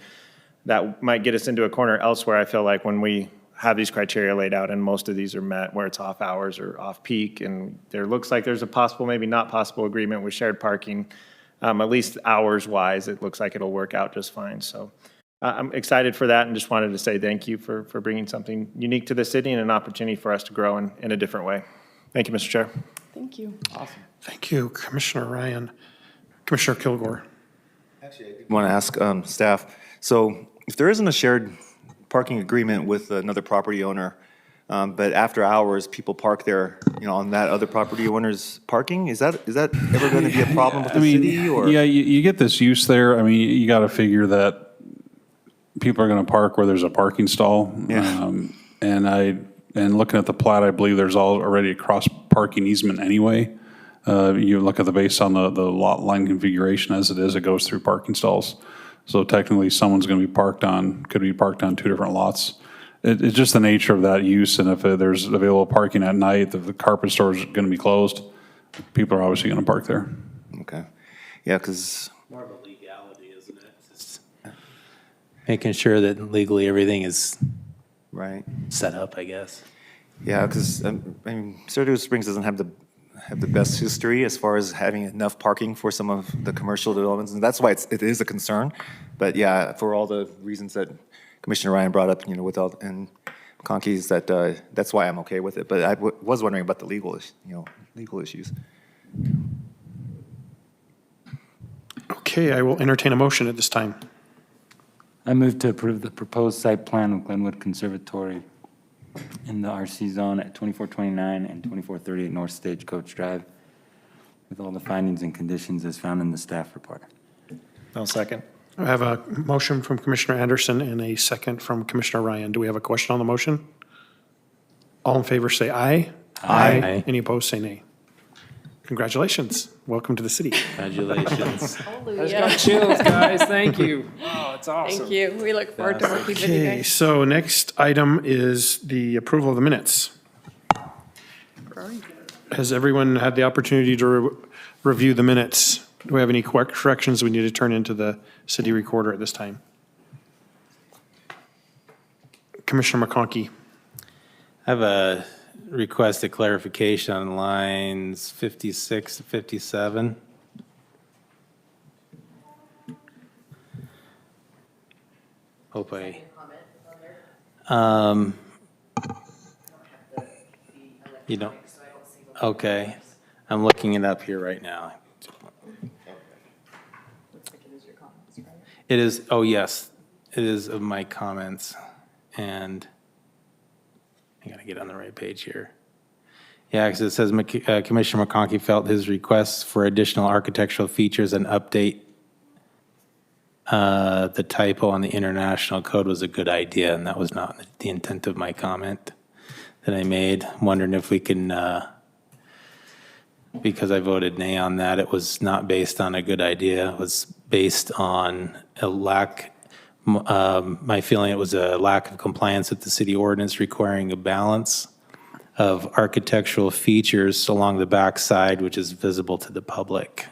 that might get us into a corner elsewhere. I feel like when we have these criteria laid out, and most of these are met, where it's off hours or off peak, and there looks like there's a possible, maybe not possible agreement with shared parking, at least hours-wise, it looks like it'll work out just fine. So I'm excited for that, and just wanted to say thank you for bringing something unique to the city and an opportunity for us to grow in a different way. Thank you, Mr. Chair. Thank you. Awesome. Thank you, Commissioner Ryan. Commissioner Kilgore. Actually, I want to ask staff, so if there isn't a shared parking agreement with another property owner, but after hours, people park there, on that other property owner's parking, is that ever going to be a problem with the city, or? Yeah, you get this use there. I mean, you got to figure that people are going to park where there's a parking stall. Yeah. And looking at the plat, I believe there's already a cross parking easement anyway. You look at the base on the lot line configuration as it is, it goes through parking stalls. So technically, someone's going to be could be parked on two different lots. It's just the nature of that use, and if there's available parking at night, if the carpet store is going to be closed, people are obviously going to park there. Okay. Yeah, because. More of a legality, isn't it? Just making sure that legally everything is right set up, I guess. Yeah, because Saratoga Springs doesn't have the best history as far as having enough parking for some of the commercial developments, and that's why it is a concern. But yeah, for all the reasons that Commissioner Ryan brought up, with all and McConkey's, that's why I'm okay with it. But I was wondering about the legal issues. Okay, I will entertain a motion at this time. I move to approve the proposed site plan of Glenwood Conservatory in the RC zone at 2429 and 2438 North Stagecoach Drive, with all the findings and conditions as found in the staff report. I'll second. I have a motion from Commissioner Anderson and a second from Commissioner Ryan. Do we have a question on the motion? All in favor say aye. Aye. Any opposed say nay. Congratulations. Welcome to the city. Congratulations. I just got chills, guys. Thank you. Wow, it's awesome. Thank you. We look forward to working with you Okay, guys. so next item is the approval of the minutes. Has everyone had the opportunity to review the minutes? Do we have any corrections we need to turn into the city recorder at this time? Commissioner McConkey. I have a request of clarification on lines 56 to 57. Hope you don't, okay. I'm looking it up here right now. It is, oh yes, it is of my comments, and I gotta get on the right page here. Yeah, because it says Commissioner McConkey felt his requests for additional architectural features and update the typo on the international code was a good idea, and that was not the intent of my comment that I made. I'm wondering if we can, because I voted nay on that, it was not based on a good idea. It was based on a lack, my feeling it was a lack of compliance with the city ordinance requiring a balance of architectural features along the back side, which is visible to the public.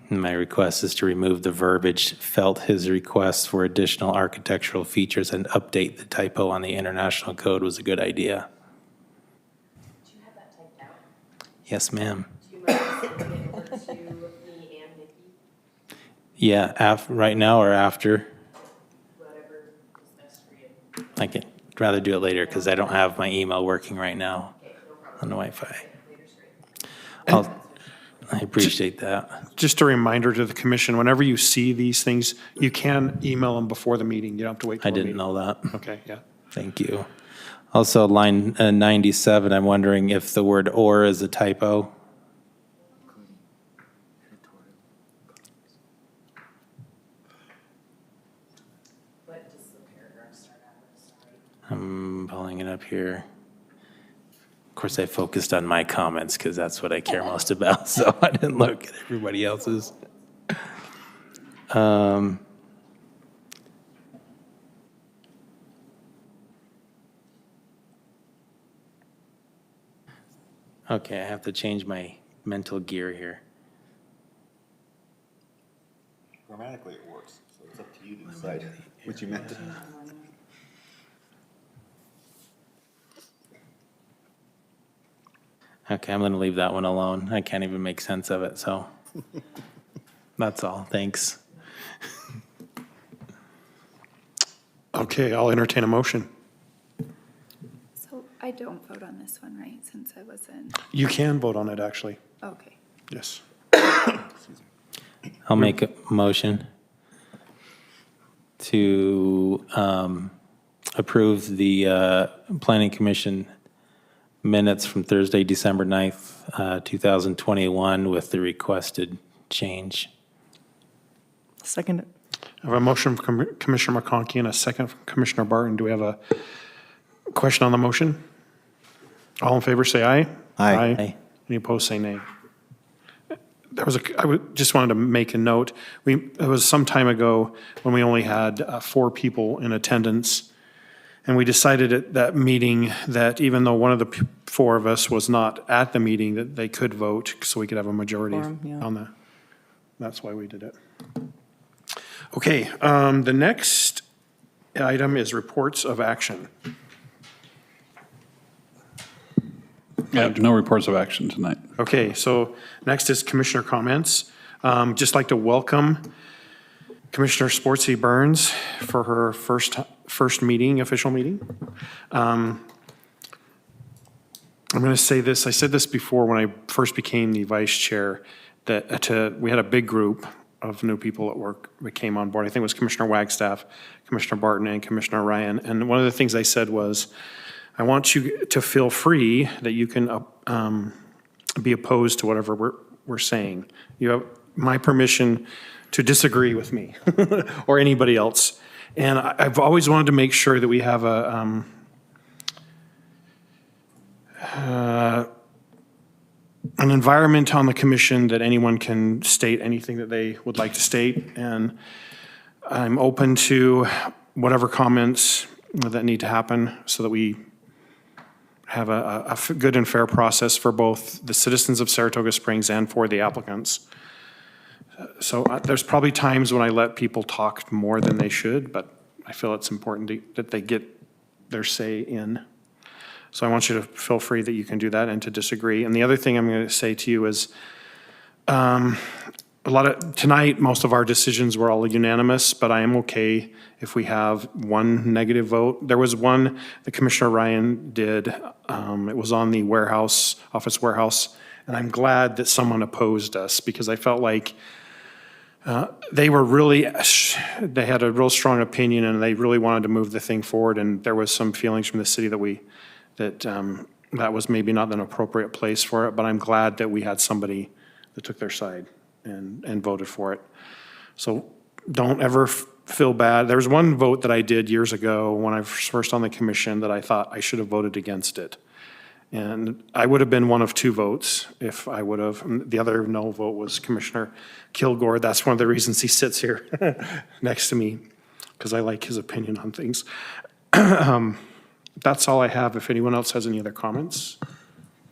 And my request is to remove the verbiage, felt his request for additional architectural features and update the typo on the international code was a good idea. Do you have that typed out? Yes, ma'am. Do you mind sending it over to me and Nikki? Yeah, right now or after? Whatever is best for you. I could rather do it later because I don't have my email working right now on the Wi-Fi. I appreciate that. Just a reminder to the commission, whenever you see these things, you can email them before the meeting. You don't have to wait till I the didn't meeting. know that. Okay, yeah. Thank you. Also, line 97, I'm wondering if the word "or" is a typo. What does the paragraph start out with? Sorry. I'm pulling it up here. Of course, I focused on my comments because that's what I care most about, so I didn't look at everybody else's. Okay, I have to change my mental gear here. Grammatically, it works, so it's up to you to decide what you meant. Okay, I'm going to leave that one alone. I can't even make sense of it, so that's all. Thanks. Okay, I'll entertain a motion. So I don't vote on this one, right, since I wasn't, You can vote on it, actually. okay. Yes. I'll make a motion to approve the Planning Commission minutes from Thursday, December 9th, 2021 with the requested change. Second it. I have a motion from Commissioner McConkey and a second from Commissioner Barton. Do we have a question on the motion? All in favor, say aye. Aye. Aye. Any opposed, say nay. Just wanted to make a note. It was some time ago when we only had 4 people in attendance, and we decided at that meeting that even though one of the 4 of us was not at the meeting, that they could vote, so we could have a majority Quorum, yeah. on that. That's why we did it. Okay, the next item is reports of action. Yeah, no reports of action tonight. Okay, so next is commissioner comments. Just like to welcome Commissioner Sportsy Burns for her first meeting, official meeting. I'm going to say this, I said this before when I first became the vice chair, that we had a big group of new people at work that came on board. I think it was Commissioner Wagstaff, Commissioner Barton, and Commissioner Ryan. And one of the things I said was, I want you to feel free that you can be opposed to whatever we're saying. You have my permission to disagree with me or anybody else. And I've always wanted to make sure that we have an environment on the commission that anyone can state anything that they would like to state. And I'm open to whatever comments that need to happen so that we have a good and fair process for both the citizens of Saratoga Springs and for the applicants. So there's probably times when I let people talk more than they should, but I feel it's important that they get their say in. So I want you to feel free that you can do that and to disagree. And the other thing I'm going to say to you is, tonight, most of our decisions were all unanimous, but I am okay if we have one negative vote. There was one that Commissioner Ryan did. It was on the office warehouse, and I'm glad that someone opposed us because I felt like they had a real strong opinion and they really wanted to move the thing forward, and there was some feelings from the city that was maybe not an appropriate place for it, but I'm glad that we had somebody that took their side and voted for it. So don't ever feel bad. There was one vote that I did years ago when I was first on the commission that I thought I should have voted against it. And I would have been one of 2 votes if I would have. The other no vote was Commissioner Kilgore. That's one of the reasons he sits here next to me, because I like his opinion on things. That's all I have. If anyone else has any other comments,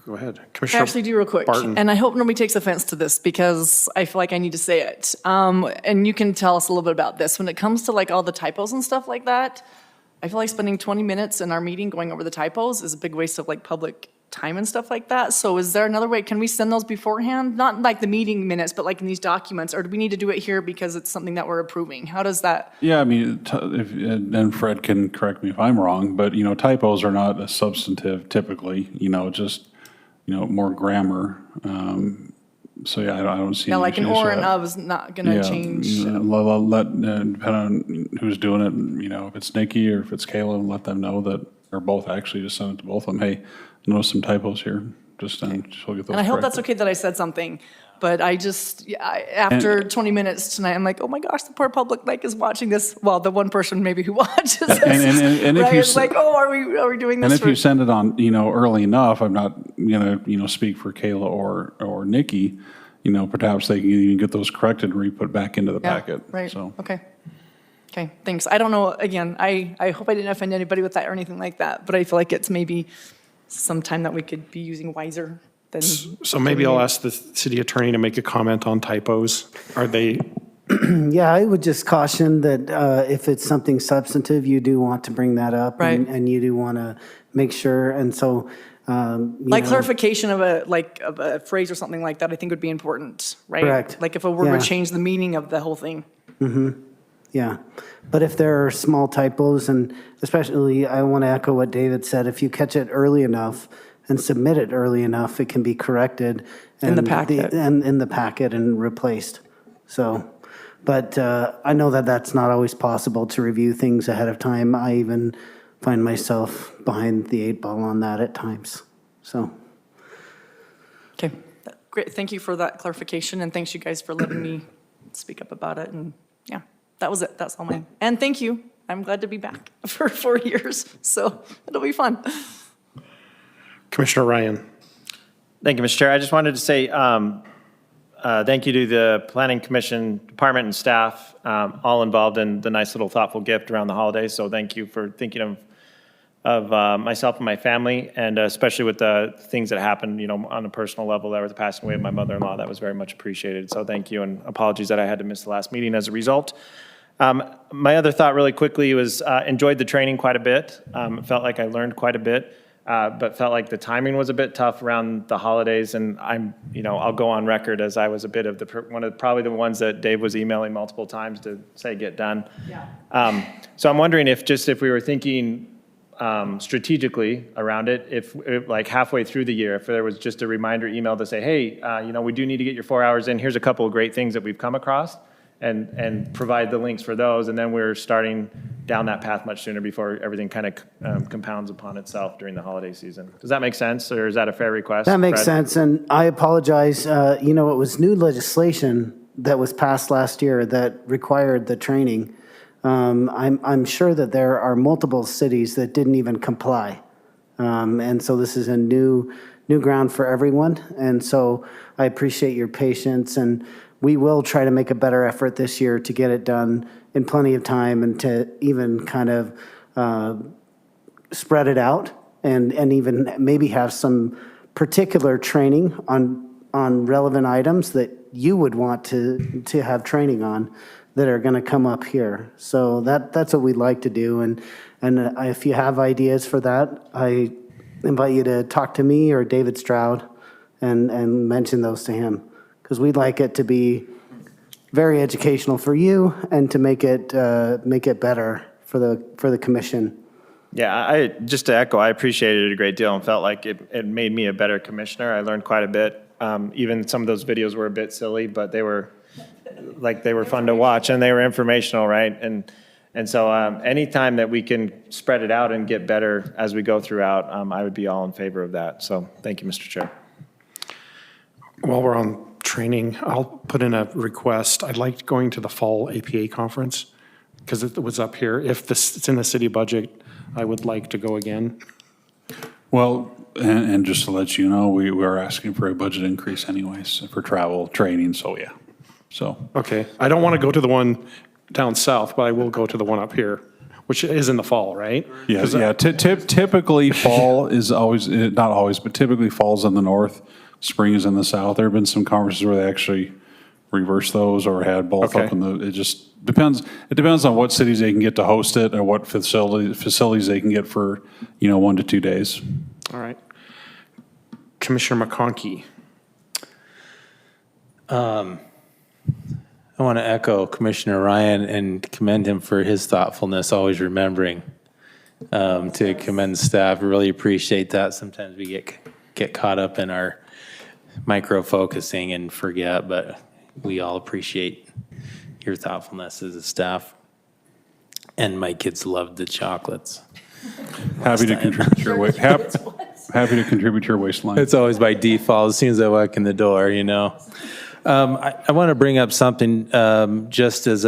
go ahead. I Commissioner actually do real quick, Barton. and I hope nobody takes offense to this because I feel like I need to say it. And you can tell us a little bit about this. When it comes to like all the typos and stuff like that, I feel like spending 20 minutes in our meeting going over the typos is a big waste of like public time and stuff like that. So is there another way? Can we send those beforehand? Not like the meeting minutes, but like in these documents, or do we need to do it here because it's something that we're approving? How does that? Yeah, I mean, and Fred can correct me if I'm wrong, but, typos are not a substantive typically, just, more grammar. So yeah, I don't see. Yeah, any like an issues with or and that. of is not gonna Yeah, change. depending on who's doing it, if it's Nikki or if it's Kayla, let them know that, or both actually, just send it to both of them. Hey, notice some typos here, just she'll get those And I hope that's corrected. okay that I said something, but I just, after 20 minutes tonight, I'm like, oh my gosh, the poor public like is watching this. Well, the one person maybe who watches this, and if right? you It's like, oh, are we doing this? And if you send it on, early enough, I'm not gonna, speak for Kayla or Nikki, perhaps they can even get those corrected and re-put back into the Yeah, packet. right, So, okay. Okay, thanks. I don't know, again, I hope I didn't offend anybody with that or anything like that, but I feel like it's maybe some time that we could be using wiser then. So maybe I'll ask the city attorney to make a comment on typos. Are they, Yeah, I would just caution that if it's something substantive, you do want to bring that up. Right. And you do want to make sure, and so, you Like know, clarification of a phrase or something like that, I think would be important, right? Correct. Like if a word would Yeah. change the meaning of the whole thing. Yeah, but if there are small typos, and especially, I want to echo what David said, if you catch it early enough and submit it early enough, it can be corrected. In the and packet. And in the packet and replaced, so. But I know that that's not always possible to review things ahead of time. I even find myself behind the 8 ball on that at times, so. Okay, great, thank you for that clarification, and thanks you guys for letting me speak up about it, and yeah, that was it, that's all mine. And thank you, I'm glad to be back for 4 years, so it'll be fun. Commissioner Ryan? Thank you, Mr. Chair. I just wanted to say thank you to the Planning Commission department and staff, all involved in the nice little thoughtful gift around the holidays. So thank you for thinking of myself and my family, and especially with the things that happened, you know, on a personal level there with the passing away of my mother-in-law. That was very much appreciated. So thank you, and apologies that I had to miss the last meeting as a result. My other thought really quickly was enjoyed the training quite a bit. Felt like I learned quite a bit. But felt like the timing was a bit tough around the holidays, and I'll go on record as I was a bit of probably the ones that Dave was emailing multiple times to say get done. Yeah. So I'm wondering if we were thinking strategically around it, if like halfway through the year, if there was just a reminder email to say, hey, we do need to get your 4 hours in. Here's a couple of great things that we've come across, and provide the links for those, and then we're starting down that path much sooner before everything kind of compounds upon itself during the holiday season. Does that make sense, or is that a fair request? That makes Fred? sense, and I apologize. It was new legislation that was passed last year that required the training. I'm sure that there are multiple cities that didn't even comply. And so this is a new ground for everyone. And so I appreciate your patience, and we will try to make a better effort this year to get it done in plenty of time, and to even kind of spread it out, and even maybe have some particular training on relevant items that you would want to have training on that are going to come up here. So that's what we'd like to do. And if you have ideas for that, I invite you to talk to me or David Stroud and mention those to him, because we'd like it to be very educational for you and to make it better for the commission. Yeah, just to echo, I appreciated it a great deal and felt like it made me a better commissioner. I learned quite a bit. Even some of those videos were a bit silly, but they were fun to watch, and they were informational, right? And so anytime that we can spread it out and get better as we go throughout, I would be all in favor of that. So thank you, Mr. Chair. While we're on training, I'll put in a request. I'd like going to the fall APA conference, because it was up here. If it's in the city budget, I would like to go again. Well, and just to let you know, we are asking for a budget increase anyways for travel, training, so yeah. So, Okay, I don't want to go to the one down south, but I will go to the one up here, which is in the fall, right? yeah, typically fall is always, not always, but typically fall's in the north, spring is in the south. There have been some conferences where they actually reverse those or had both up in the, it just depends. It depends on what cities they can get to host it and what facilities they can get for, 1 to 2 days. All right. Commissioner McConkey. I want to echo Commissioner Ryan and commend him for his thoughtfulness, always remembering to commend staff. Really appreciate that. Sometimes we get caught up in our micro-focusing and forget, but we all appreciate your thoughtfulness as a staff. And my kids loved the chocolates. Happy to contribute your weight. Happy to contribute your waistline. It's always by default as soon as I walk in the door, I want to bring up something just as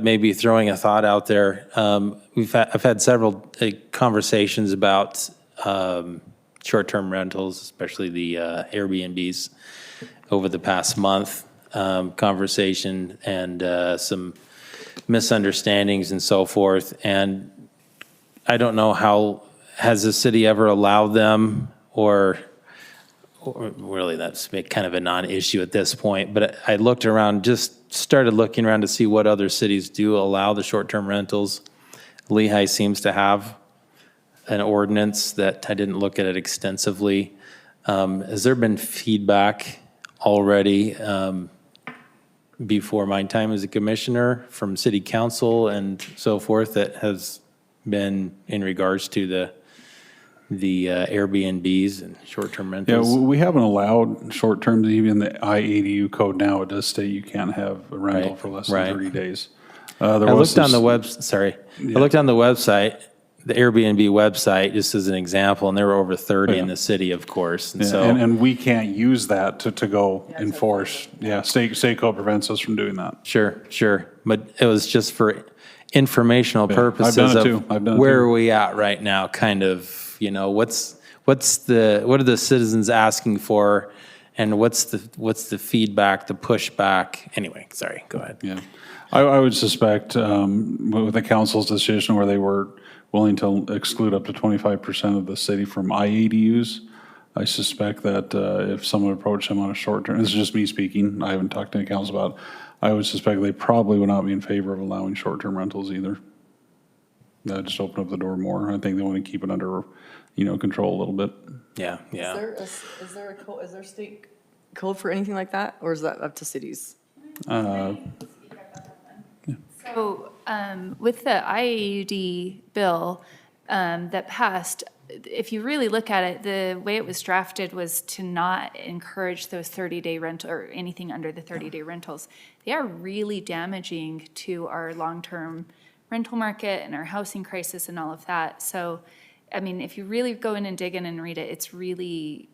maybe throwing a thought out there. I've had several conversations about short-term rentals, especially the Airbnbs, over the past month. Conversation and some misunderstandings and so forth. And I don't know has the city ever allowed them or really that's kind of a non-issue at this point, but I looked around, just started looking around to see what other cities do allow the short-term rentals. Lehigh seems to have an ordinance that I didn't look at it extensively. Has there been feedback already before my time as a commissioner from city council and so forth that has been in regards to the Airbnbs and short-term Yeah, rentals? we haven't allowed short-term, even in the IADU code now, it does state you can't have a rental Right, for less than right. 30 days. I looked on the I looked on the website, the Airbnb website, just as an example, and there were over 30 in the city, of course. And Yeah, so, and we can't use that to go enforce. Yeah, state code prevents us from doing that. sure. But it was just for informational purposes I've done it of too. I've done it where too. are we at right now, kind of, what are the citizens asking for? And what's the feedback, the pushback? Anyway, sorry, go ahead. Yeah. I would suspect with the council's decision where they were willing to exclude up to 25% of the city from IADUs, I suspect that if someone approached them on a short term, this is just me speaking, I haven't talked to any council about it, I would suspect they probably would not be in favor of allowing short-term rentals either. That would just open up the door more. I think they want to keep it under, control a little bit. Yeah. Is there a state code for anything like that, or is that up to cities? So with the IAUD bill that passed, if you really look at it, the way it was drafted was to not encourage those 30-day rental or anything under the 30-day rentals. They are really damaging to our long-term rental market and our housing crisis and all of that. So, I mean, if you really go in and dig in and read it, it's really,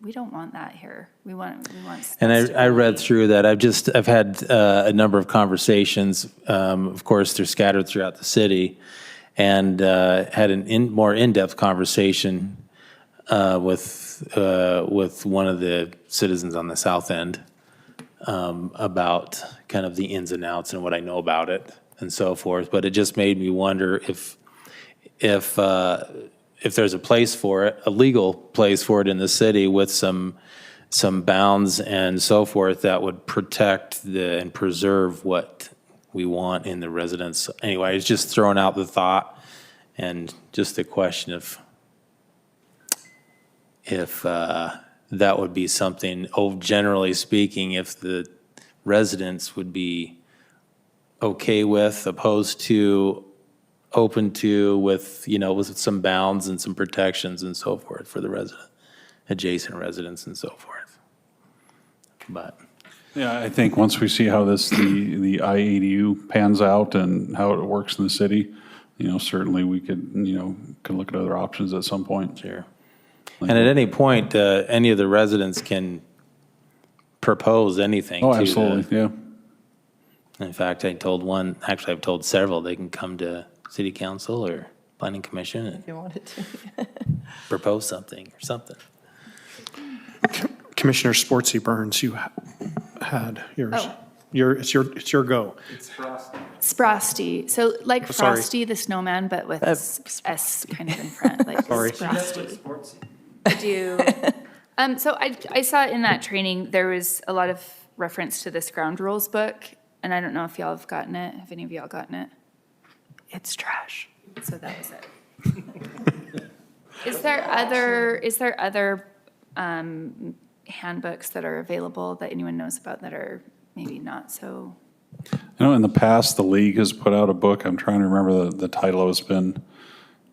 we don't want that here. We want. And I read through that. I've had a number of conversations. Of course, they're scattered throughout the city, and had more in-depth conversation with one of the citizens on the south end about kind of the ins and outs and what I know about it and so forth. But it just made me wonder if there's a place for it, a legal place for it in the city with some bounds and so forth that would protect and preserve what we want in the residents. Anyway, it's just throwing out the thought and just the question of if that would be something, generally speaking, if the residents would be okay with, opposed to, open to, with some bounds and some protections and so forth for the adjacent residents and so forth. But Yeah, I think once we see how the IADU pans out and how it works in the city, certainly we could look at other options at some point. Sure. And at any point, any of the residents can propose anything. Oh, absolutely, yeah. In fact, I've told several, they can come to city council or planning commission and If you wanted to. propose something or something. Commissioner Sportsy Burns, you had yours. Oh. It's your go. Sprosty. So like sorry. Frosty the Snowman, but with S kind of in front, like Sorry. Sprosty. I do. So I saw in that training, there was a lot of reference to this ground rules book, and I don't know if y'all have gotten it. Have any of y'all gotten it? It's trash. So that was it. Is there other handbooks that are available that anyone knows about that are maybe not so? In the past, the league has put out a book. I'm trying to remember the title. It's been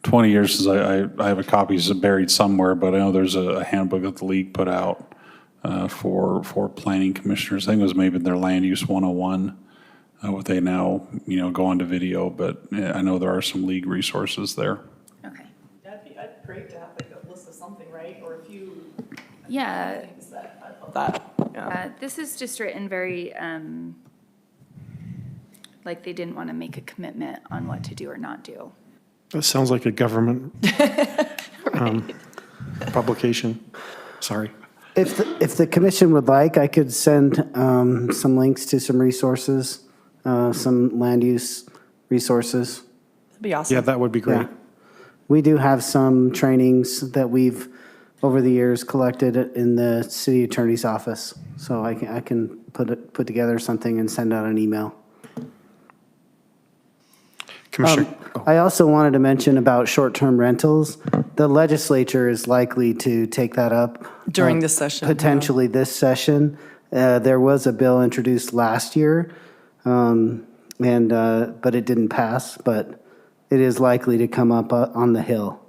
20 years since I have a copy buried somewhere, but I know there's a handbook that the league put out for planning commissioners. I think it was maybe their land use 101. What they now, go onto video, but I know there are some league resources there. Okay. That'd be great to have like a list of something, right? Or a few Yeah. things that I love that. Yeah. This is just written very, like they didn't want to make a commitment on what to do or not do. That sounds like a government publication. Sorry. If the commission would like, I could send some links to some resources, some land use resources. That'd be awesome. Yeah, that would be great. Yeah. We do have some trainings that we've over the years collected in the city attorney's office. So I can put together something and send out an email. Commissioner, I also wanted to mention about short-term rentals. The legislature is likely to take that up. During this session, yeah. Potentially this session. There was a bill introduced last year, but it didn't pass, but it is likely to come up on the Hill.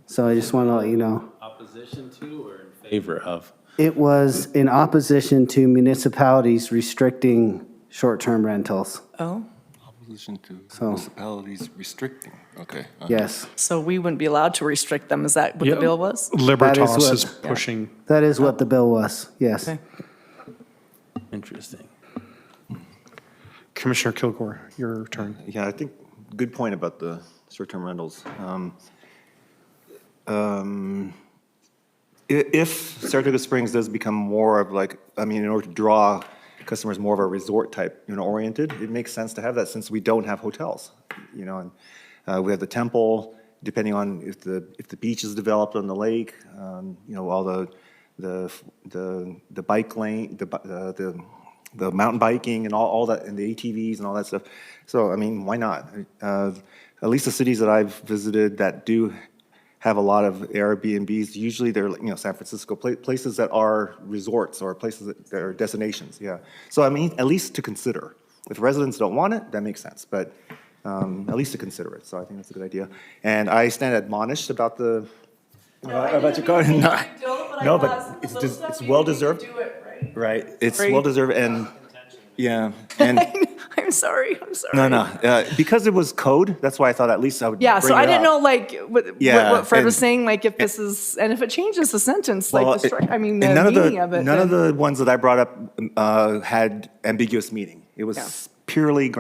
So I just want to let you know. Opposition to or in favor of? It was in opposition to municipalities restricting short-term rentals. Oh, Opposition to municipalities restricting, okay. Yes. so we wouldn't be allowed to restrict them, is that what Yeah. the bill was? Libertas what- is pushing. That is what the bill was, yes. Okay. Interesting. Commissioner Kilgore, your turn. Yeah, I think, good point about the short-term rentals. If Saratoga Springs does become more of like, I mean, in order to draw customers more of a resort type, oriented, it makes sense to have that since we don't have hotels, and we have the temple, depending on if the beach is developed on the lake, all the bike lane, the mountain biking and all that, and the ATVs and all that stuff. So, I mean, why not? At least the cities that I've visited that do have a lot of Airbnbs, usually they're, San Francisco, places that are resorts or places that are destinations, yeah. So, I mean, at least to consider. If residents don't want it, that makes sense, but at least to consider it. So I think that's a good idea. And I stand admonished about the, about your code. No, but it's well-deserved. Right, it's well-deserved, and, yeah, and. I'm sorry. No, because it was code, that's why I thought at least I would Yeah, so bring it I didn't up. know, what Fred was saying, if this is, and if it changes the sentence, Well, the and meaning of it. None of the ones that I brought up had ambiguous meaning. It was purely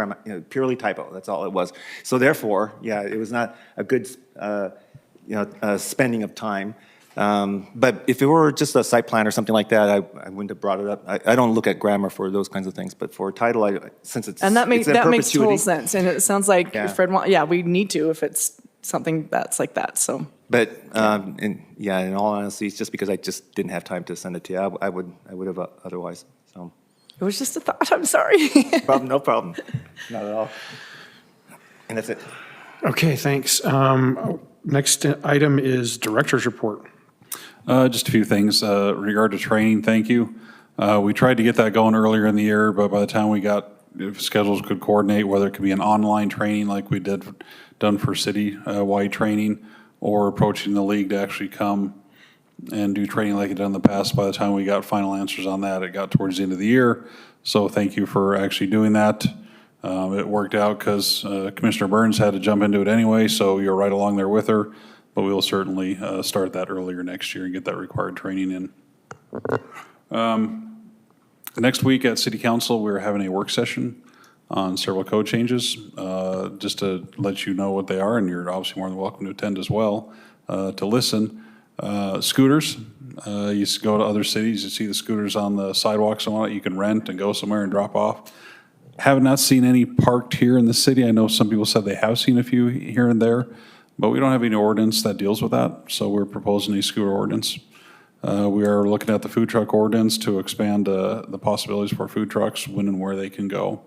purely typo, that's all it was. So therefore, it was not a good, spending of time. But if it were just a site plan or something like that, I wouldn't have brought it up. I don't look at grammar for those kinds of things, but for title, since it's And that makes in total perpetuity. sense, and it sounds like Fred we need to if it's something that's like that, so. But, in all honesty, it's just because I just didn't have time to send it to you. I would have otherwise, so. It was just a thought, I'm sorry. No problem. Not at all. And that's it. Okay, thanks. Next item is director's report. Just a few things. Regard to training, thank you. We tried to get that going earlier in the year, but by the time we got, if schedules could coordinate, whether it could be an online training like we done for city-wide training, or approaching the league to actually come and do training like it done in the past, by the time we got final answers on that, it got towards the end of the year. So thank you for actually doing that. It worked out because Commissioner Burns had to jump into it anyway, so you're right along there with her. But we'll certainly start that earlier next year and get that required training in. Next week at City Council, we're having a work session on several code changes. Just to let you know what they are, and you're obviously more than welcome to attend as well to listen. Scooters, you go to other cities, you see the scooters on the sidewalks and whatnot, you can rent and go somewhere and drop off. Have not seen any parked here in the city. I know some people said they have seen a few here and there, but we don't have any ordinance that deals with that, so we're proposing a scooter ordinance. We are looking at the food truck ordinance to expand the possibilities for food trucks, when and where they can go.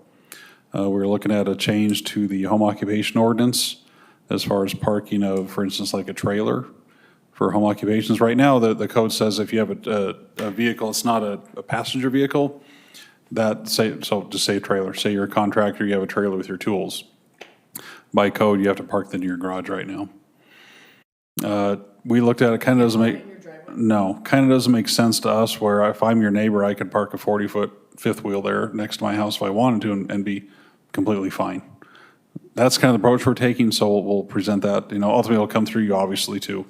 We're looking at a change to the home occupation ordinance as far as parking of, for instance, like a trailer for home occupations. Right now, the code says if you have a vehicle, it's not a passenger vehicle, just say a trailer. Say you're a contractor, you have a trailer with your tools. By code, you have to park them in your garage right now. We looked at it, kind of doesn't make sense to us, where if I'm your neighbor, I could park a 40-foot fifth wheel there next to my house if I wanted to and be completely fine. That's kind of the approach we're taking, so we'll present that. Ultimately it'll come through you obviously too,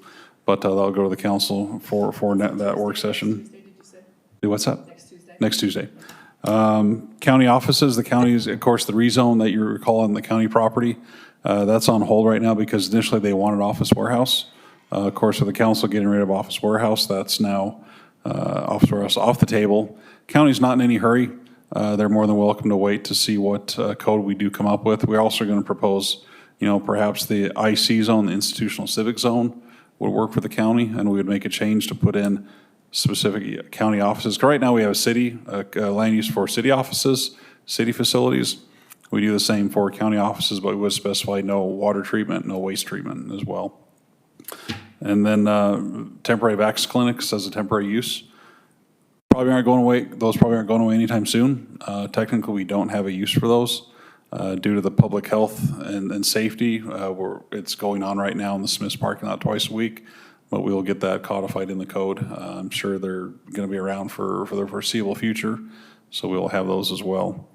but that'll go to the council for that work session. What's that? Next Tuesday. County offices, the counties, of course, the rezone that you recall on the county property, that's on hold right now because initially they wanted office warehouse. Of course, with the council getting rid of office warehouse, that's now office warehouse off the table. County's not in any hurry. They're more than welcome to wait to see what code we do come up with. We're also going to propose, perhaps the IC zone, the institutional civic zone, would work for the county, and we would make a change to put in specific county offices. 'Cause right now, we have a city, land use for city offices, city facilities. We do the same for county offices, but we would specify no water treatment, no waste treatment as well. And then temporary vax clinics as a temporary use. Probably aren't going away, those probably aren't going away anytime soon. Technically, we don't have a use for those due to the public health and safety. It's going on right now in the Smiths parking lot twice a week, but we'll get that codified in the code. I'm sure they're going to be around for the foreseeable future, so we'll have those as well.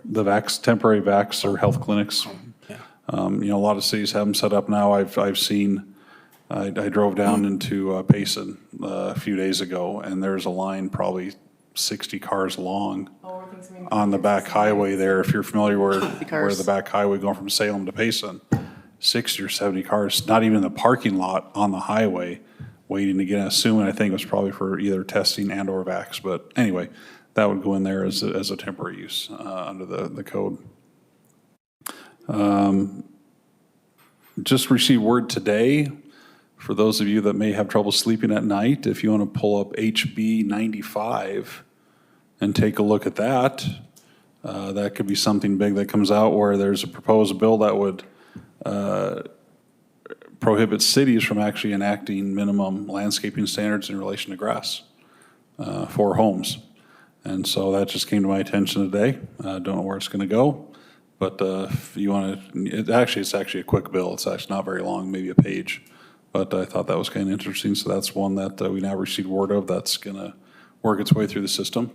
The temporary vax or health clinics. You know, a lot of cities have them set up now. I've seen. I drove down into Payson a few days ago, and there's a line probably 60 cars long on the back highway there. If you're familiar where the back highway going from Salem to Payson, 60 or 70 cars, not even in the parking lot, on the highway, waiting to get in. Assuming, I think it was probably for either testing and or vax. But anyway, that would go in there as a temporary use under the code. Just received word today. For those of you that may have trouble sleeping at night, if you want to pull up HB 95 and take a look at that, that could be something big that comes out where there's a proposed bill that would prohibit cities from actually enacting minimum landscaping standards in relation to grass for homes. And so that just came to my attention today. Don't know where it's going to go, but if you want to, it's actually a quick bill. It's actually not very long, maybe a page. But I thought that was kind of interesting, so that's one that we now received word of that's going to work its way through the system.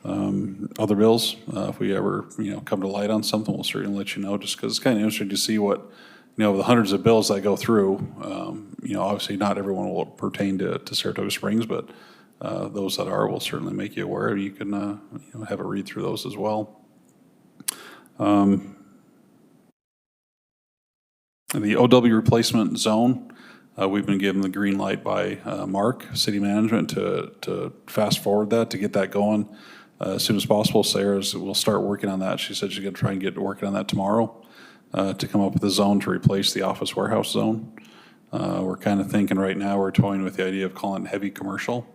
Other bills, if we ever come to light on something, we'll certainly let you know. Just because it's kind of interesting to see what the hundreds of bills that go through. Obviously not everyone will pertain to Saratoga Springs, but those that are will certainly make you aware. You can have a read through those as well. The OW replacement zone. We've been given the green light by Mark, city management, to fast forward that, to get that going as soon as possible. Sarah will start working on that. She said she's going to try and get working on that tomorrow to come up with a zone to replace the office warehouse zone. We're kind of thinking right now, we're toying with the idea of calling it heavy commercial.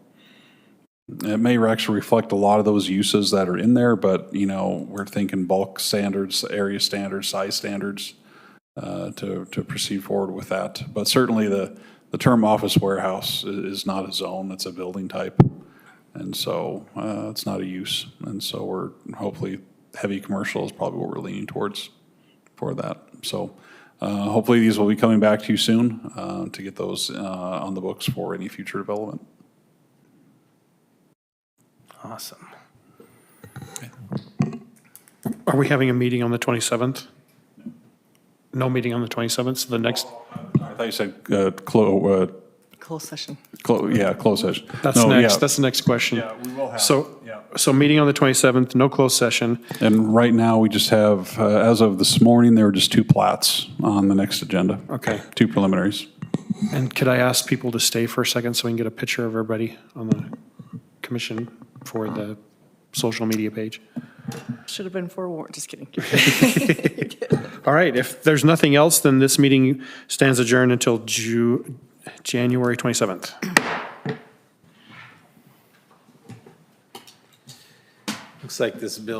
It may actually reflect a lot of those uses that are in there, but we're thinking bulk standards, area standards, size standards. To proceed forward with that. But certainly the term office warehouse is not a zone, it's a building type. And so it's not a use. And so we're hopefully heavy commercial is probably what we're leaning towards for that. So hopefully these will be coming back to you soon to get those on the books for any future development. Awesome. Okay. Are we having a meeting on the 27th? No meeting on the 27th, so the next. I thought you said Closed session. Closed session. That's next. That's the next question. Yeah, we will have. So meeting on the 27th, no closed session. And right now we just have, as of this morning, there were just 2 plats on the next agenda. Okay. 2 preliminaries. And could I ask people to stay for a second so we can get a picture of everybody on the commission for the social media page? Should have been forewarned, just kidding. All right, if there's nothing else, then this meeting stands adjourned until January 27th. Looks like this bill